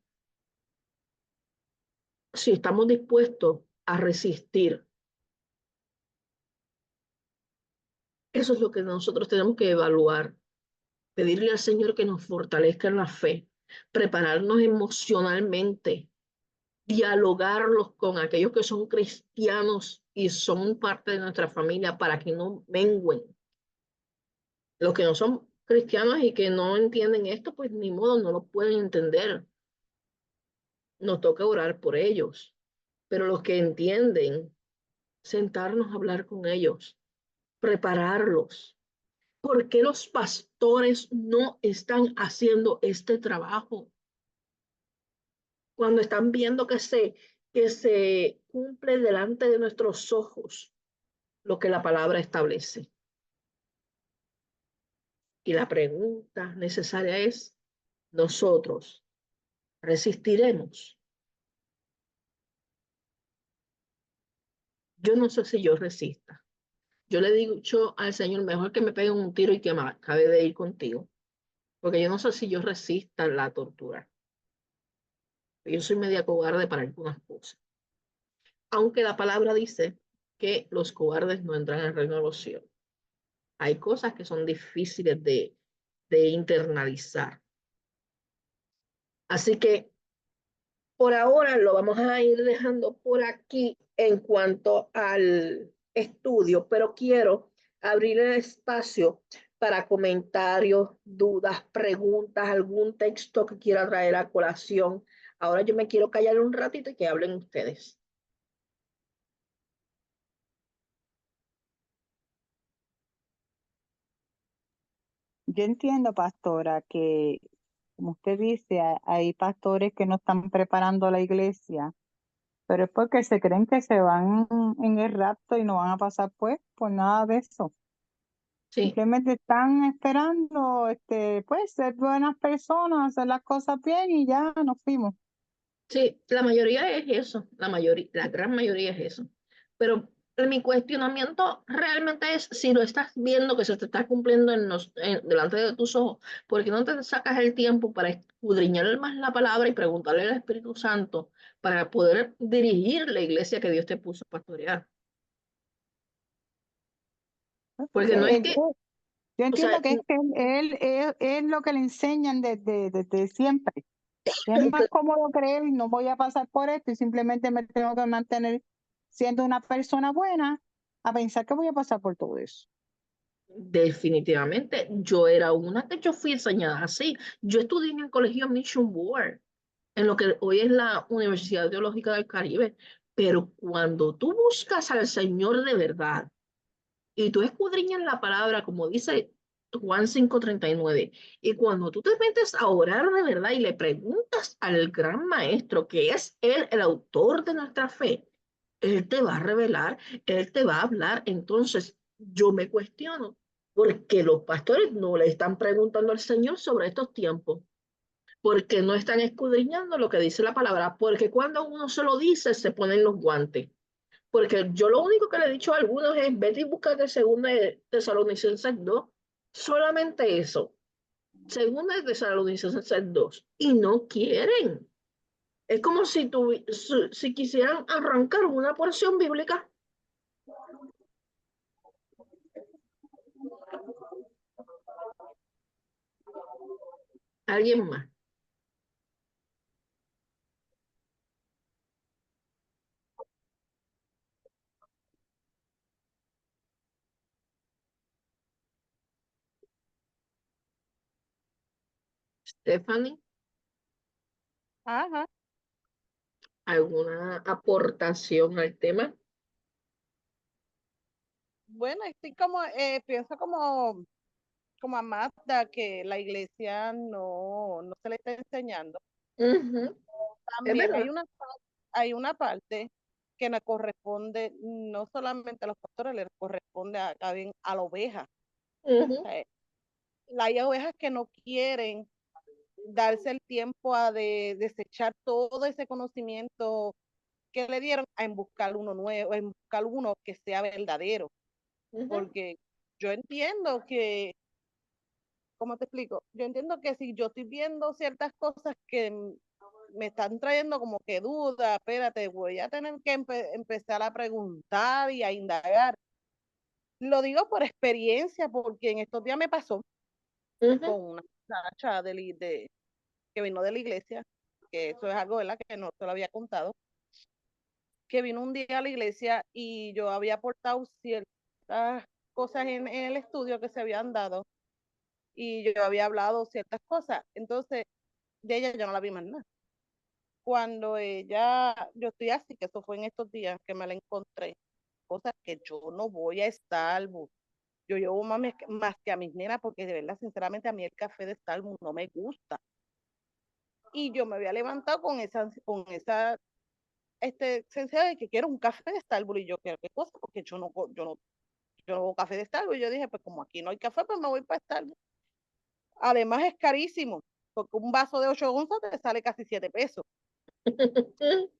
si estamos dispuestos a resistir. Eso es lo que nosotros tenemos que evaluar. Pedirle al Señor que nos fortalezca en la fe, prepararnos emocionalmente, dialogarlos con aquellos que son cristianos y son parte de nuestra familia para que no mengüen. Los que no son cristianos y que no entienden esto, pues ni modo, no lo pueden entender. nos toca orar por ellos, pero los que entienden, sentarnos a hablar con ellos, prepararlos. ¿Por qué los pastores no están haciendo este trabajo? Cuando están viendo que se cumple delante de nuestros ojos lo que la palabra establece. Y la pregunta necesaria es, ¿nosotros resistiremos? Yo no sé si yo resista. Yo le digo al Señor, mejor que me peguen un tiro y que me acabe de ir contigo, porque yo no sé si yo resista la tortura. Yo soy media cobarde para algunas cosas. Aunque la palabra dice que los cobardes no entran al reino de los cielos. Hay cosas que son difíciles de internalizar. Así que por ahora lo vamos a ir dejando por aquí en cuanto al estudio, pero quiero abrir el espacio para comentarios, dudas, preguntas, algún texto que quiera traer a colación. Ahora yo me quiero callar un ratito y que hablen ustedes. Yo entiendo, pastora, que como usted dice, hay pastores que no están preparando la iglesia, pero es porque se creen que se van en el rapto y no van a pasar pues por nada de eso. Sí. Simplemente están esperando, pues, ser buenas personas, hacer las cosas bien y ya nos fuimos. Sí, la mayoría es eso, la gran mayoría es eso. Pero mi cuestionamiento realmente es si lo estás viendo que se te está cumpliendo delante de tus ojos, ¿por qué no te sacas el tiempo para escudriñar más la palabra y preguntarle al Espíritu Santo para poder dirigir la iglesia que Dios te puso a pastorear? Porque no es que, Yo o sea, entiendo que es que es lo que le enseñan desde siempre. Es más cómodo creer, no voy a pasar por esto y simplemente me tengo que mantener siendo una persona buena a pensar que voy a pasar por todo eso. definitivamente, yo era una que yo fui enseñada así. Yo estudié en el colegio Mission Board, en lo que hoy es la Universidad Teológica del Caribe. Pero cuando tú buscas al Señor de verdad y tú escudriñas la palabra, como dice Juan 5:39, y cuando tú te metes a orar de verdad y le preguntas al gran maestro, que es él el autor de nuestra fe, él te va a revelar, él te va a hablar. Entonces yo me cuestiono, ¿por qué los pastores no le están preguntando al Señor sobre estos tiempos? Porque no están escudriñando lo que dice la palabra, porque cuando uno se lo dice, se ponen los guantes. Porque yo lo único que le he dicho a algunos es, vete y búscate segunda de Tesalonicenses 2, solamente eso, segunda de Tesalonicenses 2, y no quieren. Es como si quisieran arrancar una porción bíblica. Alguien más. Stephanie, Ajá. ¿alguna aportación al tema? Bueno, estoy como, pienso como a Magda, que la iglesia no se le está enseñando. Ujú, es También verdad. hay una parte que nos corresponde, no solamente a los pastores, les corresponde también a la oveja. Ujú, O sea, hay ovejas que no quieren darse el tiempo a desechar todo ese conocimiento que le dieron en buscar uno nuevo, en buscar uno que sea verdadero. ujú. Porque yo entiendo que, ¿cómo te explico? Yo entiendo que si yo estoy viendo ciertas cosas que me están trayendo como que duda, espérate, voy a tener que empezar a preguntar y a indagar. Lo digo por experiencia, porque en estos días me pasó Ujú. con una muchacha que vino de la iglesia, que eso es algo, ¿verdad?, que no te lo había contado, que vino un día a la iglesia y yo había aportado ciertas cosas en el estudio que se habían dado y yo había hablado ciertas cosas. Entonces, de ella yo no la vi más nada. cuando yo estoy así, que eso fue en estos días que me la encontré, cosas que yo no voy a Starbucks. Yo llevo más que a mis nenas, porque de verdad, sinceramente, a mí el café de Starbucks no me gusta. Y yo me había levantado con esa sensación de que quiero un café de Starbucks. Y yo, ¿qué cosa? Porque yo no hago café de Starbucks. Y yo dije, pues como aquí no hay café, pues me voy para Starbucks. Además es carísimo, porque un vaso de 8 onzas te sale casi 7 pesos. Sí,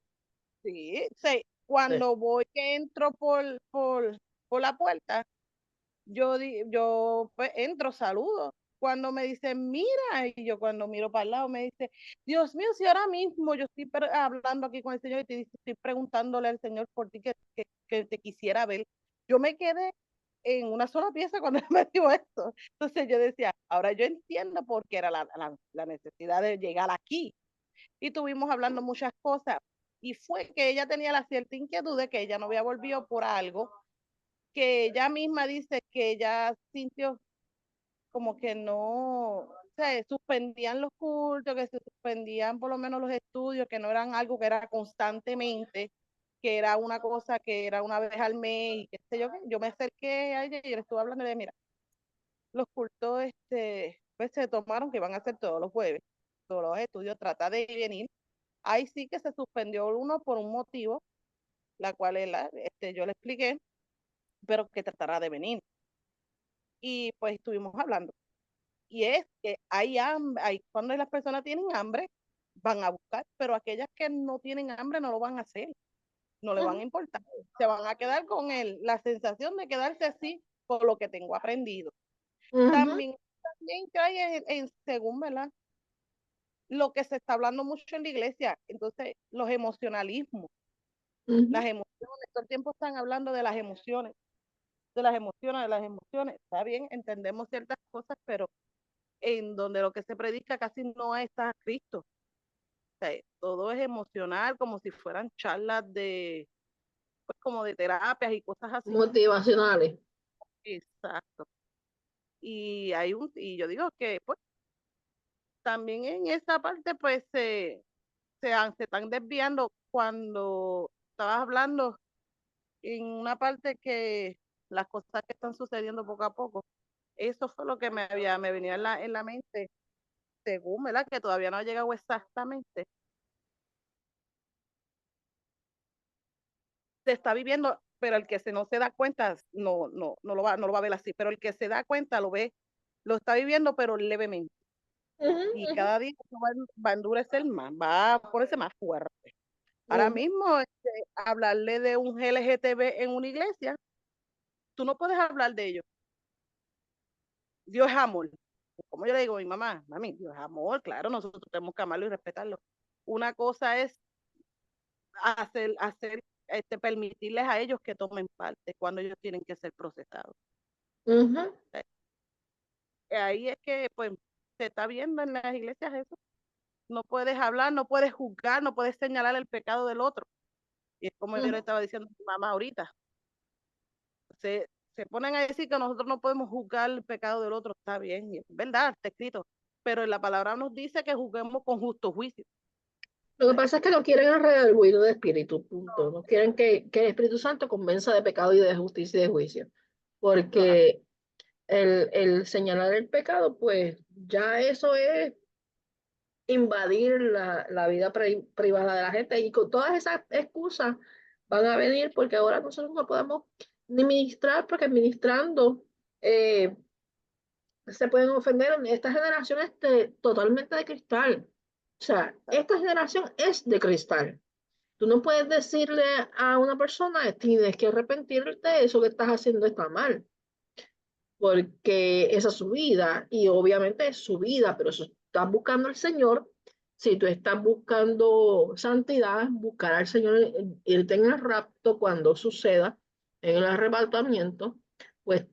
sí. Sí. Cuando voy, que entro por la puerta, yo pues, entro, saludo. Cuando me dicen, mira, y yo cuando miro para el lado me dice, Dios mío, si ahora mismo yo estoy hablando aquí con el Señor y te estoy preguntándole al Señor por ti que te quisiera ver. Yo me quedé en una sola pieza cuando él me dijo esto. Entonces yo decía, ahora yo entiendo por qué era la necesidad de llegar aquí. Y estuvimos hablando muchas cosas. Y fue que ella tenía la cierta inquietud de que ella no había volvido por algo, que ella misma dice que ella sintió como que no, se suspendían los cultos, que se suspendían por lo menos los estudios, que no eran algo que era constantemente, que era una cosa que era una vez al mes, y qué sé yo, yo me acerqué a ella y le estuve hablando de, mira, los cultos pues se tomaron que van a ser todos los jueves, todos los estudios, trata de venir. Ahí sí que se suspendió uno por un motivo, la cual yo le expliqué, pero que tratará de venir. Y pues estuvimos hablando. Y es que hay hambre, cuando las personas tienen hambre, van a buscar, pero aquellas que no tienen hambre no lo van a hacer, no le van a importar. Se van a quedar con la sensación de quedarse así por lo que tengo aprendido. También cae según, ¿verdad? Lo que se está hablando mucho en la iglesia, entonces los emocionalismos, las emociones, todo el tiempo están hablando de las emociones, de las emociones. Está bien, entendemos ciertas cosas, pero en donde lo que se predica casi no está a Cristo. O sea, todo es emocional, como si fueran charlas pues como de terapias y cosas así. Motivacionales. Exacto. Y yo digo que pues también en esa parte pues se están desviando cuando estabas hablando en una parte que las cosas que están sucediendo poco a poco. Eso fue lo que me venía en la mente, según, ¿verdad? Que todavía no ha llegado exactamente. Se está viviendo, pero el que no se da cuenta no lo va a ver así, pero el que se da cuenta lo está viviendo, pero levemente. Y cada día va a endurecer más, va a ponerse más fuerte. Ahora mismo, hablarle de un LGTB en una iglesia, tú no puedes hablar de ello. Dios es amor. Como yo le digo a mi mamá, mami, Dios es amor, claro, nosotros tenemos que amarlo y respetarlo. Una cosa es permitirles a ellos que tomen parte cuando ellos tienen que ser procesados. Ahí es que pues se está viendo en las iglesias eso. No puedes hablar, no puedes juzgar, no puedes señalar el pecado del otro. Y es como yo le estaba diciendo a mi mamá ahorita. Se ponen a decir que nosotros no podemos juzgar el pecado del otro, está bien, y es verdad, está escrito, pero la palabra nos dice que juzguemos con justo juicio. Lo que pasa es que no quieren redarguir de espíritu, punto. No quieren que el Espíritu Santo convenza de pecado y de justicia y de juicio. Porque el señalar el pecado, pues ya eso es invadir la vida privada de la gente. Y con todas esas excusas van a venir porque ahora nosotros no podemos ni ministrar, porque ministrando se pueden ofender. Esta generación es totalmente de cristal. O sea, esta generación es de cristal. Tú no puedes decirle a una persona, tienes que arrepentirte, eso que estás haciendo está mal, porque esa es su vida y obviamente es su vida, pero si estás buscando al Señor, si tú estás buscando santidad, buscar al Señor, irte en el rapto cuando suceda, en el arrebatamiento, pues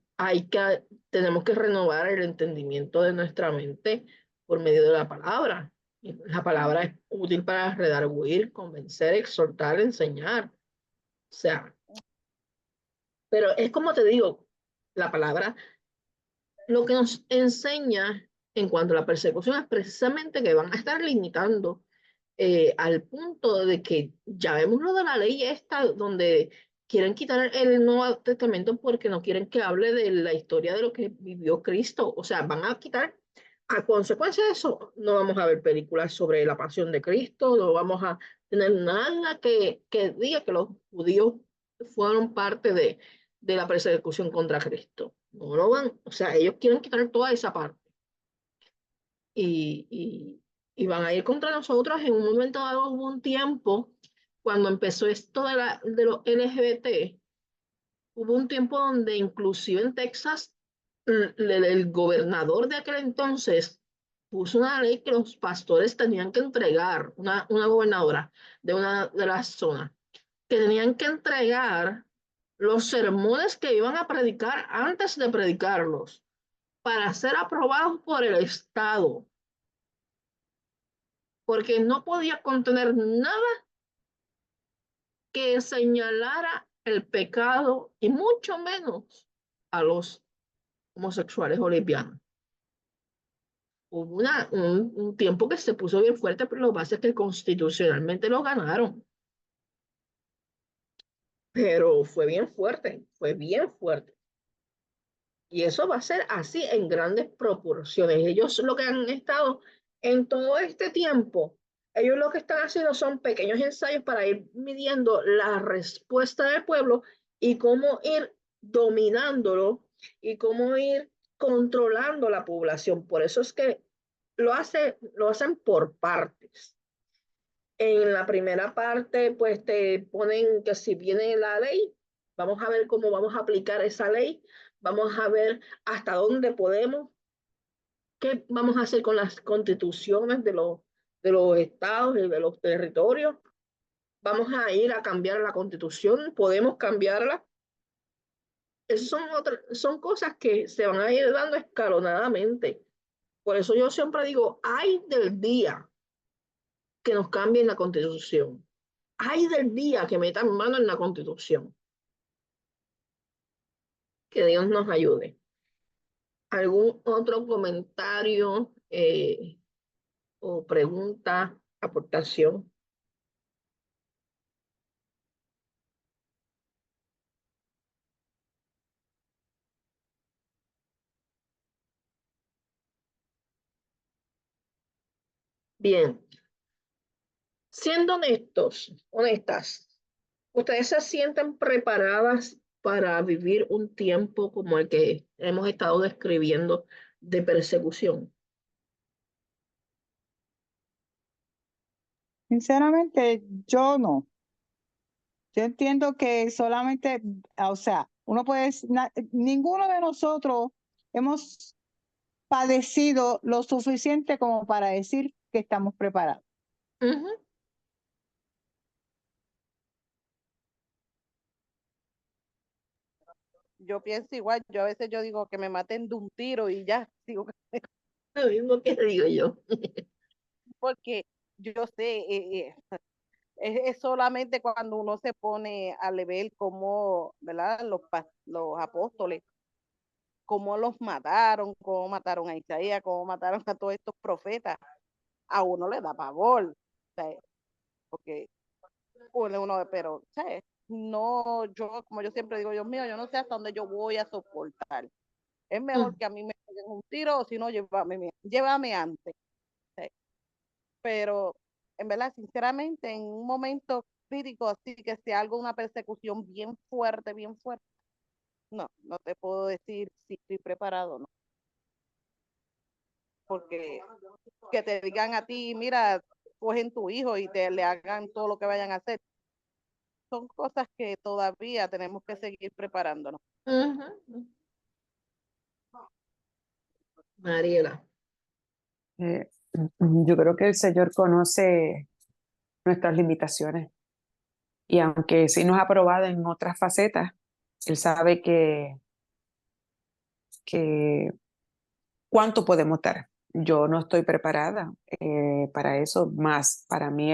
tenemos que renovar el entendimiento de nuestra mente por medio de la palabra. La palabra es útil para redarguir, convencer, exhortar, enseñar. O sea, pero es como te digo, la palabra lo que nos enseña en cuanto a la persecución es precisamente que van a estar limitando al punto de que ya vemos lo de la ley esta, donde quieren quitar el Nuevo Testamento porque no quieren que hable de la historia de lo que vivió Cristo. O sea, van a quitar, a consecuencia de eso, no vamos a ver películas sobre la pasión de Cristo, no vamos a tener nada que diga que los judíos fueron parte de la persecución contra Cristo. No lo van, o sea, ellos quieren quitar toda esa parte. Y van a ir contra nosotros. En un momento dado hubo un tiempo, cuando empezó esto de los LGBT, hubo un tiempo donde inclusive en Texas, el gobernador de aquel entonces puso una ley que los pastores tenían que entregar, una gobernadora de una de las zonas, que tenían que entregar los sermones que iban a predicar antes de predicarlos para ser aprobados por el Estado, porque no podía contener nada que señalara el pecado y mucho menos a los homosexuales o lesbianas. Hubo un tiempo que se puso bien fuerte, pero lo que pasa es que constitucionalmente lo ganaron. Pero fue bien fuerte, fue bien fuerte. Y eso va a ser así en grandes proporciones. Ellos lo que han estado en todo este tiempo, ellos lo que están haciendo son pequeños ensayos para ir midiendo la respuesta del pueblo y cómo ir dominándolo y cómo ir controlando la población. Por eso es que lo hacen por partes. En la primera parte, pues te ponen que si viene la ley, vamos a ver cómo vamos a aplicar esa ley, vamos a ver hasta dónde podemos, qué vamos a hacer con las constituciones de los estados y de los territorios. Vamos a ir a cambiar la constitución, podemos cambiarla. Esas son cosas que se van a ir dando escalonadamente. Por eso yo siempre digo, ay del día que nos cambien la constitución. Ay del día que metan mano en la constitución. Que Dios nos ayude. ¿Algún otro comentario o pregunta, aportación? Bien. Siendo honestas, ¿ustedes se sienten preparadas para vivir un tiempo como el que hemos estado describiendo de persecución? Sinceramente, yo no. Yo entiendo que solamente, o sea, ninguno de nosotros hemos padecido lo suficiente como para decir que estamos preparados. Ujú. Yo pienso igual, yo a veces yo digo que me maten de un tiro y ya, digo, Lo mismo que digo yo. porque yo sé, es solamente cuando uno se pone a ver cómo, ¿verdad? Los apóstoles, cómo los mataron, cómo mataron a Isaías, cómo mataron a todos estos profetas, a uno le da pavor, ¿sabes? Porque uno, pero, ¿sabes? No, yo, como yo siempre digo, Dios mío, yo no sé hasta dónde yo voy a soportar. Es mejor que a mí me den un tiro, o si no, llévame antes. ¿Sí? Pero, en verdad, sinceramente, en un momento crítico, así que sea algo, una persecución bien fuerte, no te puedo decir si estoy preparado, ¿no? Porque que te digan a ti, mira, cogen tu hijo y le hagan todo lo que vayan a hacer, son cosas que todavía tenemos que seguir preparándonos. Ujú. Mariela. Yo creo que el Señor conoce nuestras limitaciones y aunque sí nos ha probado en otras facetas, Él sabe que cuánto podemos dar. Yo no estoy preparada para eso, más para mí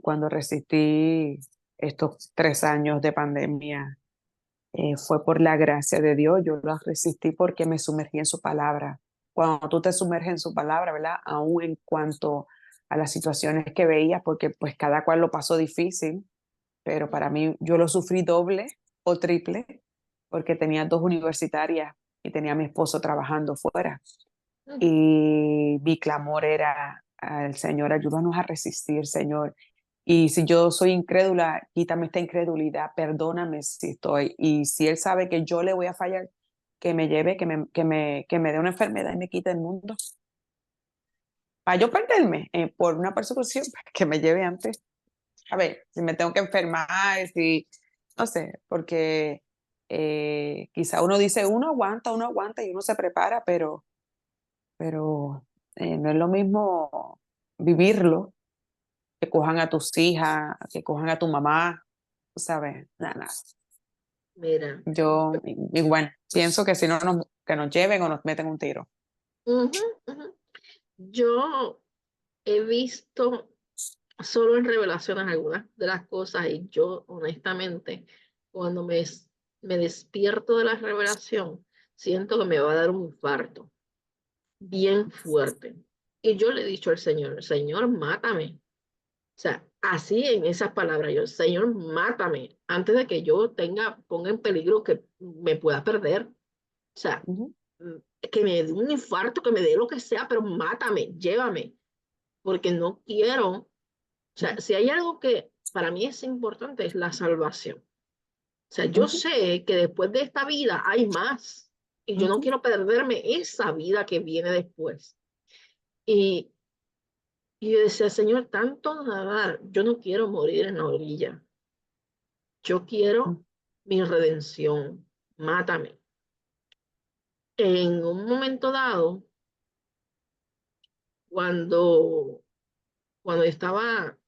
cuando resistí estos 3 años de pandemia, fue por la gracia de Dios. Yo lo resistí porque me sumergí en su palabra. Cuando tú te sumerges en su palabra, ¿verdad? Aún en cuanto a las situaciones que veía, porque pues cada cual lo pasó difícil, pero para mí yo lo sufrí doble o triple, porque tenía 2 universitarias y tenía a mi esposo trabajando fuera. Y mi clamor era al Señor, ayúdanos a resistir, Señor. Y si yo soy incrédula, quítame esta incredulidad, perdóname si estoy. Y si Él sabe que yo le voy a fallar, que me lleve, que me dé una enfermedad y me quite el mundo. Para yo perderme por una persecución, que me lleve antes. A ver, si me tengo que enfermar, si, no sé, porque quizá uno dice, uno aguanta y uno se prepara, pero no es lo mismo vivirlo, que cojan a tus hijas, que cojan a tu mamá, tú sabes, nada. Mira, Yo, y bueno, pienso que si no que nos lleven o nos meten un tiro. ujú, ujú. Yo he visto solo en revelaciones algunas de las cosas y yo honestamente cuando me despierto de la revelación siento que me va a dar un infarto bien fuerte. Y yo le he dicho al Señor, Señor, mátame. O sea, así en esas palabras, yo, Señor, mátame antes de que yo ponga en peligro que me pueda perder. O sea, Ujú, mm, que me dé un infarto, que me dé lo que sea, pero mátame, llévame, porque no quiero. O sea, si hay algo que para mí es importante es la salvación. O sea, yo ujú, sé que después de esta vida hay más y yo no ujú, quiero perderme esa vida que viene después. Y, y yo decía, Señor, tanto nadar, yo no quiero morir en la orilla. Yo quiero ujú, mi redención. Mátame. En un momento dado, cuando, cuando estaba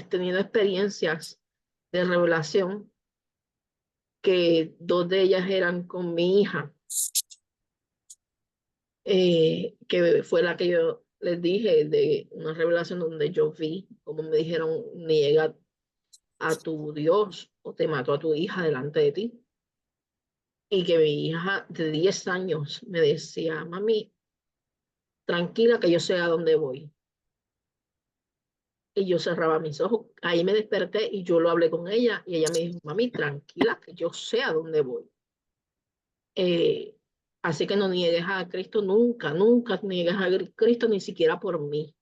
teniendo experiencias de revelación, que 2 de ellas eran con mi hija, que fue la que yo les dije de una revelación donde yo vi, como me dijeron, niega a tu Dios o te mató a tu hija delante de ti. Y que mi hija de 10 años me decía, mami, tranquila que yo sé a dónde voy. Y yo cerraba mis ojos, ahí me desperté y yo lo hablé con ella y ella me dijo, mami, tranquila que yo sé a dónde voy. Eh, Así que no niegues a Cristo nunca, nunca niegues a Cristo ni siquiera por mí.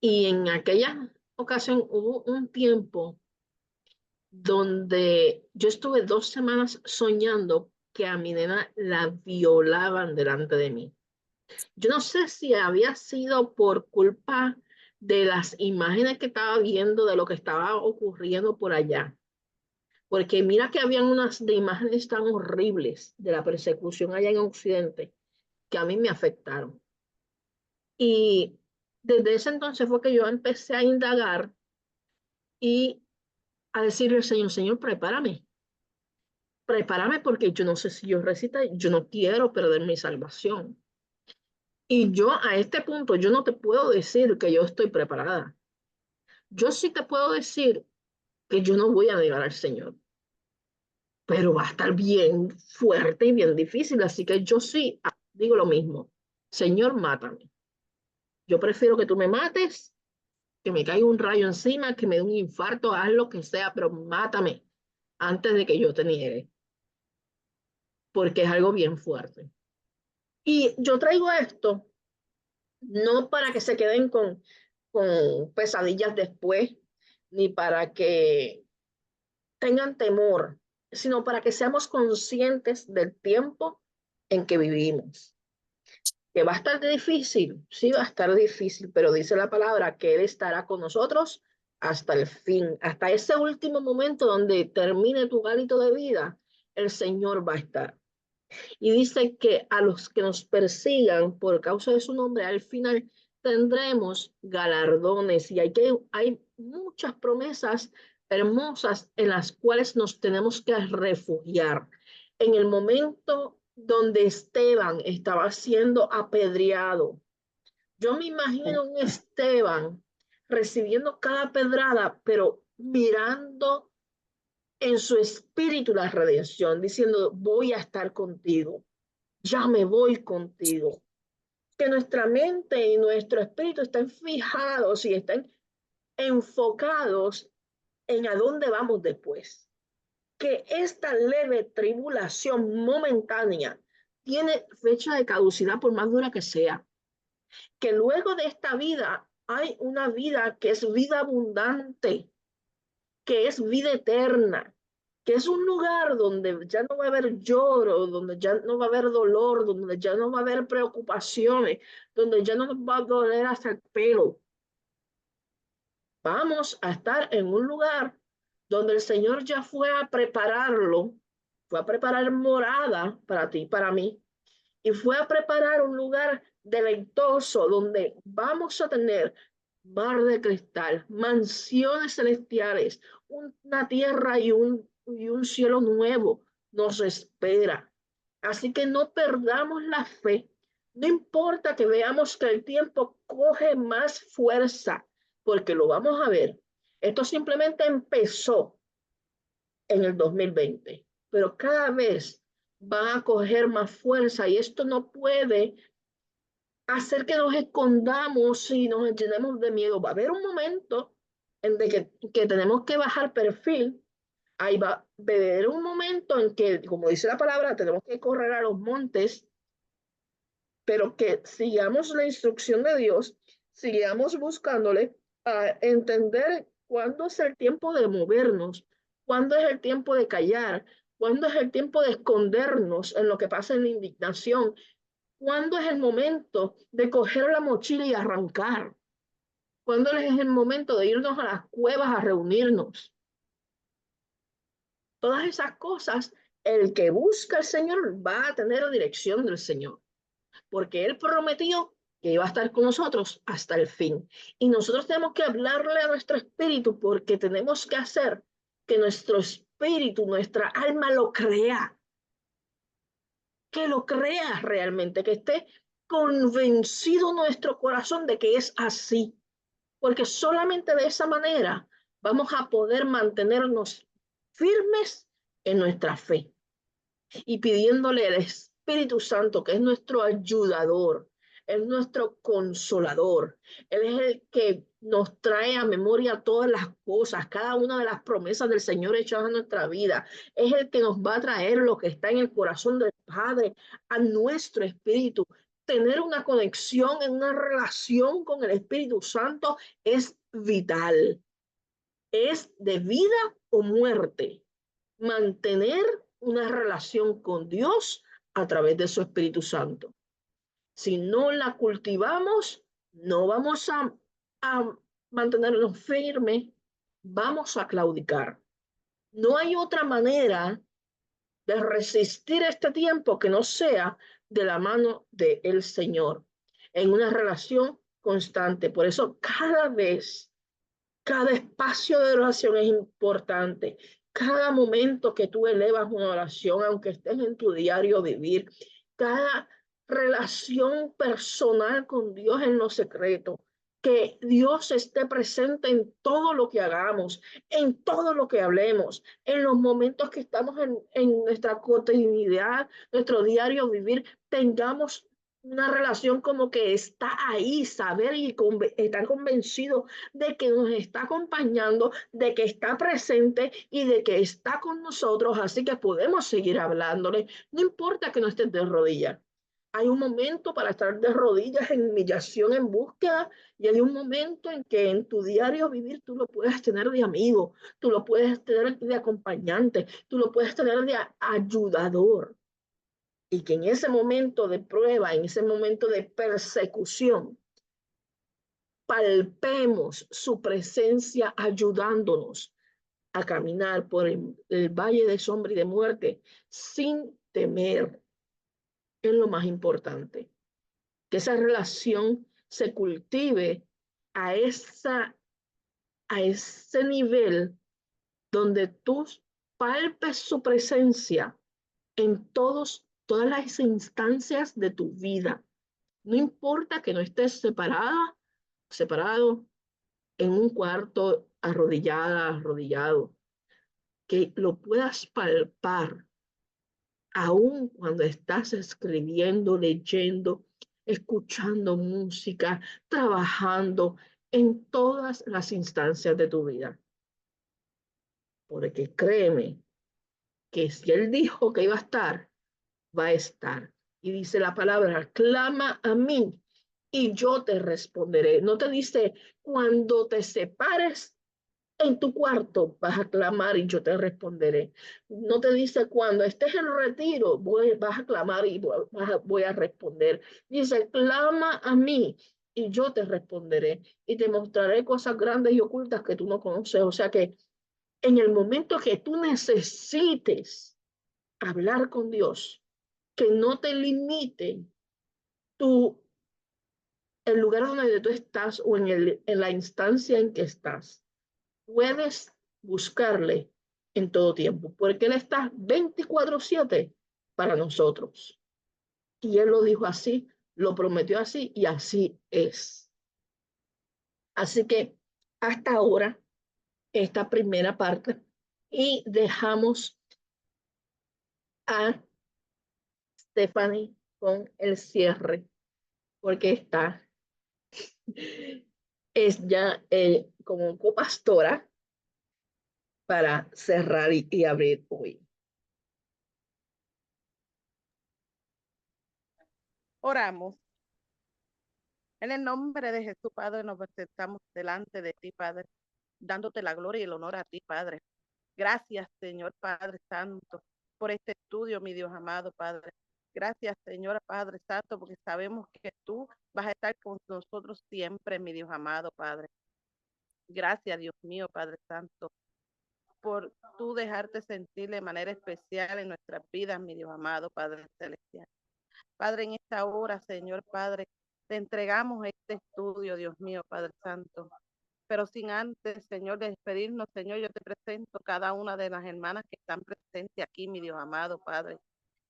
Y en aquella ocasión hubo un tiempo donde yo estuve 2 semanas soñando que a mi nena la violaban delante de mí. Yo no sé si había sido por culpa de las imágenes que estaba viendo de lo que estaba ocurriendo por allá, porque mira que habían unas de imágenes tan horribles de la persecución allá en Occidente que a mí me afectaron. Y desde ese entonces fue que yo empecé a indagar y a decirle al Señor, Señor, prepárame porque yo no sé si yo resista, yo no quiero perder mi salvación. Y yo a este punto, yo no te puedo decir que yo estoy preparada. Yo sí te puedo decir que yo no voy a negar al Señor, pero va a estar bien fuerte y bien difícil. Así que yo sí digo lo mismo. Señor, mátame. Yo prefiero que tú me mates, que me caiga un rayo encima, que me dé un infarto, haz lo que sea, pero mátame antes de que yo te niegue, porque es algo bien fuerte. Y yo traigo esto no para que se queden con pesadillas después, ni para que tengan temor, sino para que seamos conscientes del tiempo en que vivimos. Que va a estar difícil, sí va a estar difícil, pero dice la palabra que Él estará con nosotros hasta el fin, hasta ese último momento donde termine tu hálito de vida, el Señor va a estar. Y dice que a los que nos persigan por causa de su nombre, al final tendremos galardones. Y hay muchas promesas hermosas en las cuales nos tenemos que refugiar. En el momento donde Esteban estaba siendo apedreado, yo me imagino un Esteban recibiendo cada pedrada, pero mirando en su espíritu la redención, diciendo, voy a estar contigo, ya me voy contigo. que nuestra mente y nuestro espíritu estén fijados y estén enfocados en a dónde vamos después. Que esta leve tribulación momentánea tiene fecha de caducidad por más dura que sea. Que luego de esta vida hay una vida que es vida abundante, que es vida eterna, que es un lugar donde ya no va a haber lloro, donde ya no va a haber dolor, donde ya no va a haber preocupaciones, donde ya no nos va a doler hasta el pelo. Vamos a estar en un lugar donde el Señor ya fue a prepararlo, fue a preparar morada para ti, para mí, y fue a preparar un lugar deleitoso donde vamos a tener mar de cristal, mansiones celestiales, una tierra y un cielo nuevo nos espera. Así que no perdamos la fe. No importa que veamos que el tiempo coge más fuerza, porque lo vamos a ver. Esto simplemente empezó en el 2020, pero cada vez va a coger más fuerza y esto no puede hacer que nos escondamos y nos llenemos de miedo. Va a haber un momento en que tenemos que bajar perfil. Ahí va a haber un momento en que, como dice la palabra, tenemos que correr a los montes, pero que sigamos la instrucción de Dios, sigamos buscándole a entender cuándo es el tiempo de movernos, cuándo es el tiempo de callar, cuándo es el tiempo de escondernos en lo que pasa en la indignación, cuándo es el momento de coger la mochila y arrancar, cuándo es el momento de irnos a las cuevas a reunirnos. Todas esas cosas, el que busca al Señor va a tener la dirección del Señor, porque Él prometió que iba a estar con nosotros hasta el fin. Y nosotros tenemos que hablarle a nuestro espíritu porque tenemos que hacer que nuestro espíritu, nuestra alma lo crea, que lo crea realmente, que esté convencido nuestro corazón de que es así, porque solamente de esa manera vamos a poder mantenernos firmes en nuestra fe y pidiéndole al Espíritu Santo, que es nuestro ayudador, es nuestro consolador, Él es el que nos trae a memoria todas las cosas, cada una de las promesas del Señor hechas en nuestra vida, es el que nos va a traer lo que está en el corazón del Padre a nuestro espíritu. Tener una conexión, en una relación con el Espíritu Santo es vital, es de vida o muerte. Mantener una relación con Dios a través de su Espíritu Santo. Si no la cultivamos, no vamos a mantenernos firmes, vamos a claudicar. No hay otra manera de resistir este tiempo que no sea de la mano del Señor, en una relación constante. Por eso cada espacio de oración es importante. Cada momento que tú elevas una oración, aunque estés en tu diario vivir, cada relación personal con Dios en lo secreto, que Dios esté presente en todo lo que hagamos, en todo lo que hablemos, en los momentos que estamos en nuestra cotidianidad, nuestro diario vivir, tengamos una relación como que está ahí, saber y estar convencido de que nos está acompañando, de que está presente y de que está con nosotros, así que podemos seguir hablándole. No importa que no estés de rodillas. Hay un momento para estar de rodillas en humillación, en búsqueda, y hay un momento en que en tu diario vivir tú lo puedes tener de amigo, tú lo puedes tener de acompañante, tú lo puedes tener de ayudador. Y que en ese momento de prueba, en ese momento de persecución, palpemos su presencia ayudándonos a caminar por el valle de sombra y de muerte sin temer. Es lo más importante. Que esa relación se cultive a ese nivel donde tú palpes su presencia en todas las instancias de tu vida. No importa que no estés separado en un cuarto, arrodillado, que lo puedas palpar, aún cuando estás escribiendo, leyendo, escuchando música, trabajando en todas las instancias de tu vida. Porque créeme que si Él dijo que iba a estar, va a estar. Y dice la palabra, clama a mí y yo te responderé. No te dice, cuando te separes en tu cuarto, vas a clamar y yo te responderé. No te dice, cuando estés en retiro, vas a clamar y voy a responder. Dice, clama a mí y yo te responderé y te mostraré cosas grandes y ocultas que tú no conoces. O sea que en el momento que tú necesites hablar con Dios, que no te limite tu, el lugar donde tú estás o en la instancia en que estás. Puedes buscarle en todo tiempo, porque Él está 24/7 para nosotros. Y Él lo dijo así, lo prometió así y así es. Así que hasta ahora, esta primera parte, y dejamos a Stephanie con el cierre, porque es ya como copastora para cerrar y abrir hoy. Oramos. En el nombre de Jesús, Padre, nos presentamos delante de ti, Padre, dándote la gloria y el honor a ti, Padre. Gracias, Señor Padre Santo, por este estudio, mi Dios amado, Padre. Gracias, Señor Padre Santo, porque sabemos que tú vas a estar con nosotros siempre, mi Dios amado, Padre. Gracias, Dios mío, Padre Santo, por tú dejarte sentir de manera especial en nuestras vidas, mi Dios amado, Padre Celestial. Padre, en esta hora, Señor Padre, te entregamos este estudio, Dios mío, Padre Santo. Pero sin antes, Señor, de despedirnos, Señor, yo te presento cada una de las hermanas que están presentes aquí, mi Dios amado, Padre.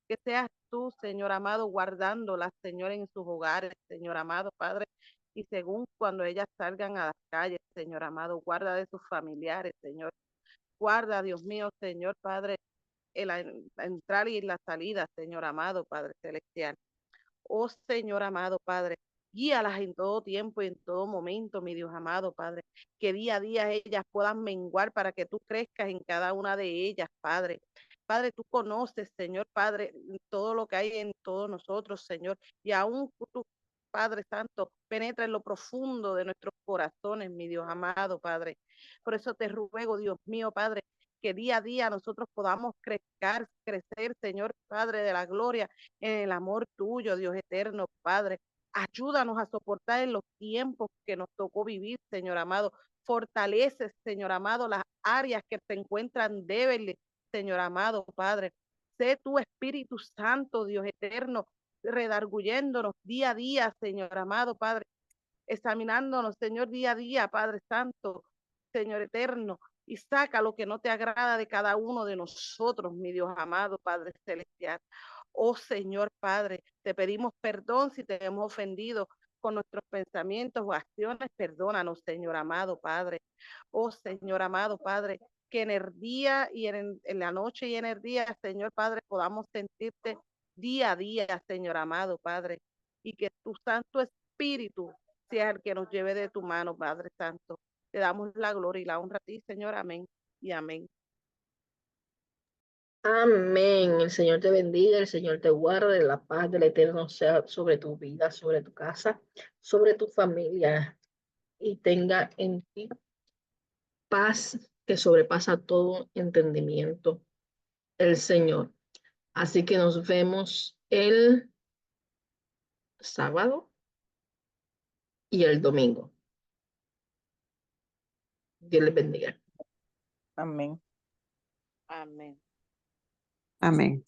Que seas tú, Señor amado, guardándolas, Señor, en sus hogares, Señor amado, Padre. Y según cuando ellas salgan a las calles, Señor amado, guarda de sus familiares, Señor. Guarda, Dios mío, Señor Padre, la entrada y la salida, Señor amado, Padre Celestial. Oh Señor amado, Padre, guíalas en todo tiempo y en todo momento, mi Dios amado, Padre, que día a día ellas puedan menguar para que tú crezcas en cada una de ellas, Padre. Padre, tú conoces, Señor Padre, todo lo que hay en todos nosotros, Señor, y aún tú, Padre Santo, penetra en lo profundo de nuestros corazones, mi Dios amado, Padre. Por eso te ruego, Dios mío, Padre, que día a día nosotros podamos crecer, Señor Padre de la gloria, en el amor tuyo, Dios eterno, Padre. Ayúdanos a soportar en los tiempos que nos tocó vivir, Señor amado. Fortalece, Señor amado, las áreas que se encuentran débiles, Señor amado, Padre. Sé tu Espíritu Santo, Dios eterno, redarguyéndonos día a día, Señor amado, Padre. Examinándonos, Señor, día a día, Padre Santo, Señor eterno, y saca lo que no te agrada de cada uno de nosotros, mi Dios amado, Padre celestial. Oh Señor Padre, te pedimos perdón si te hemos ofendido con nuestros pensamientos o acciones. Perdónanos, Señor amado Padre. Oh Señor amado Padre, que en el día y en la noche y en el día, Señor Padre, podamos sentirte día a día, Señor amado Padre, y que tu Santo Espíritu sea el que nos lleve de tu mano, Padre Santo. Te damos la gloria y la honra a ti, Señor. Amén y amén. Amén. El Señor te bendiga, el Señor te guarde, la paz del Eterno sea sobre tu vida, sobre tu casa, sobre tu familia y tenga en ti paz que sobrepasa todo entendimiento, el Señor. Así que nos vemos el sábado y el domingo. Dios les bendiga. Amén. Amén. Amén.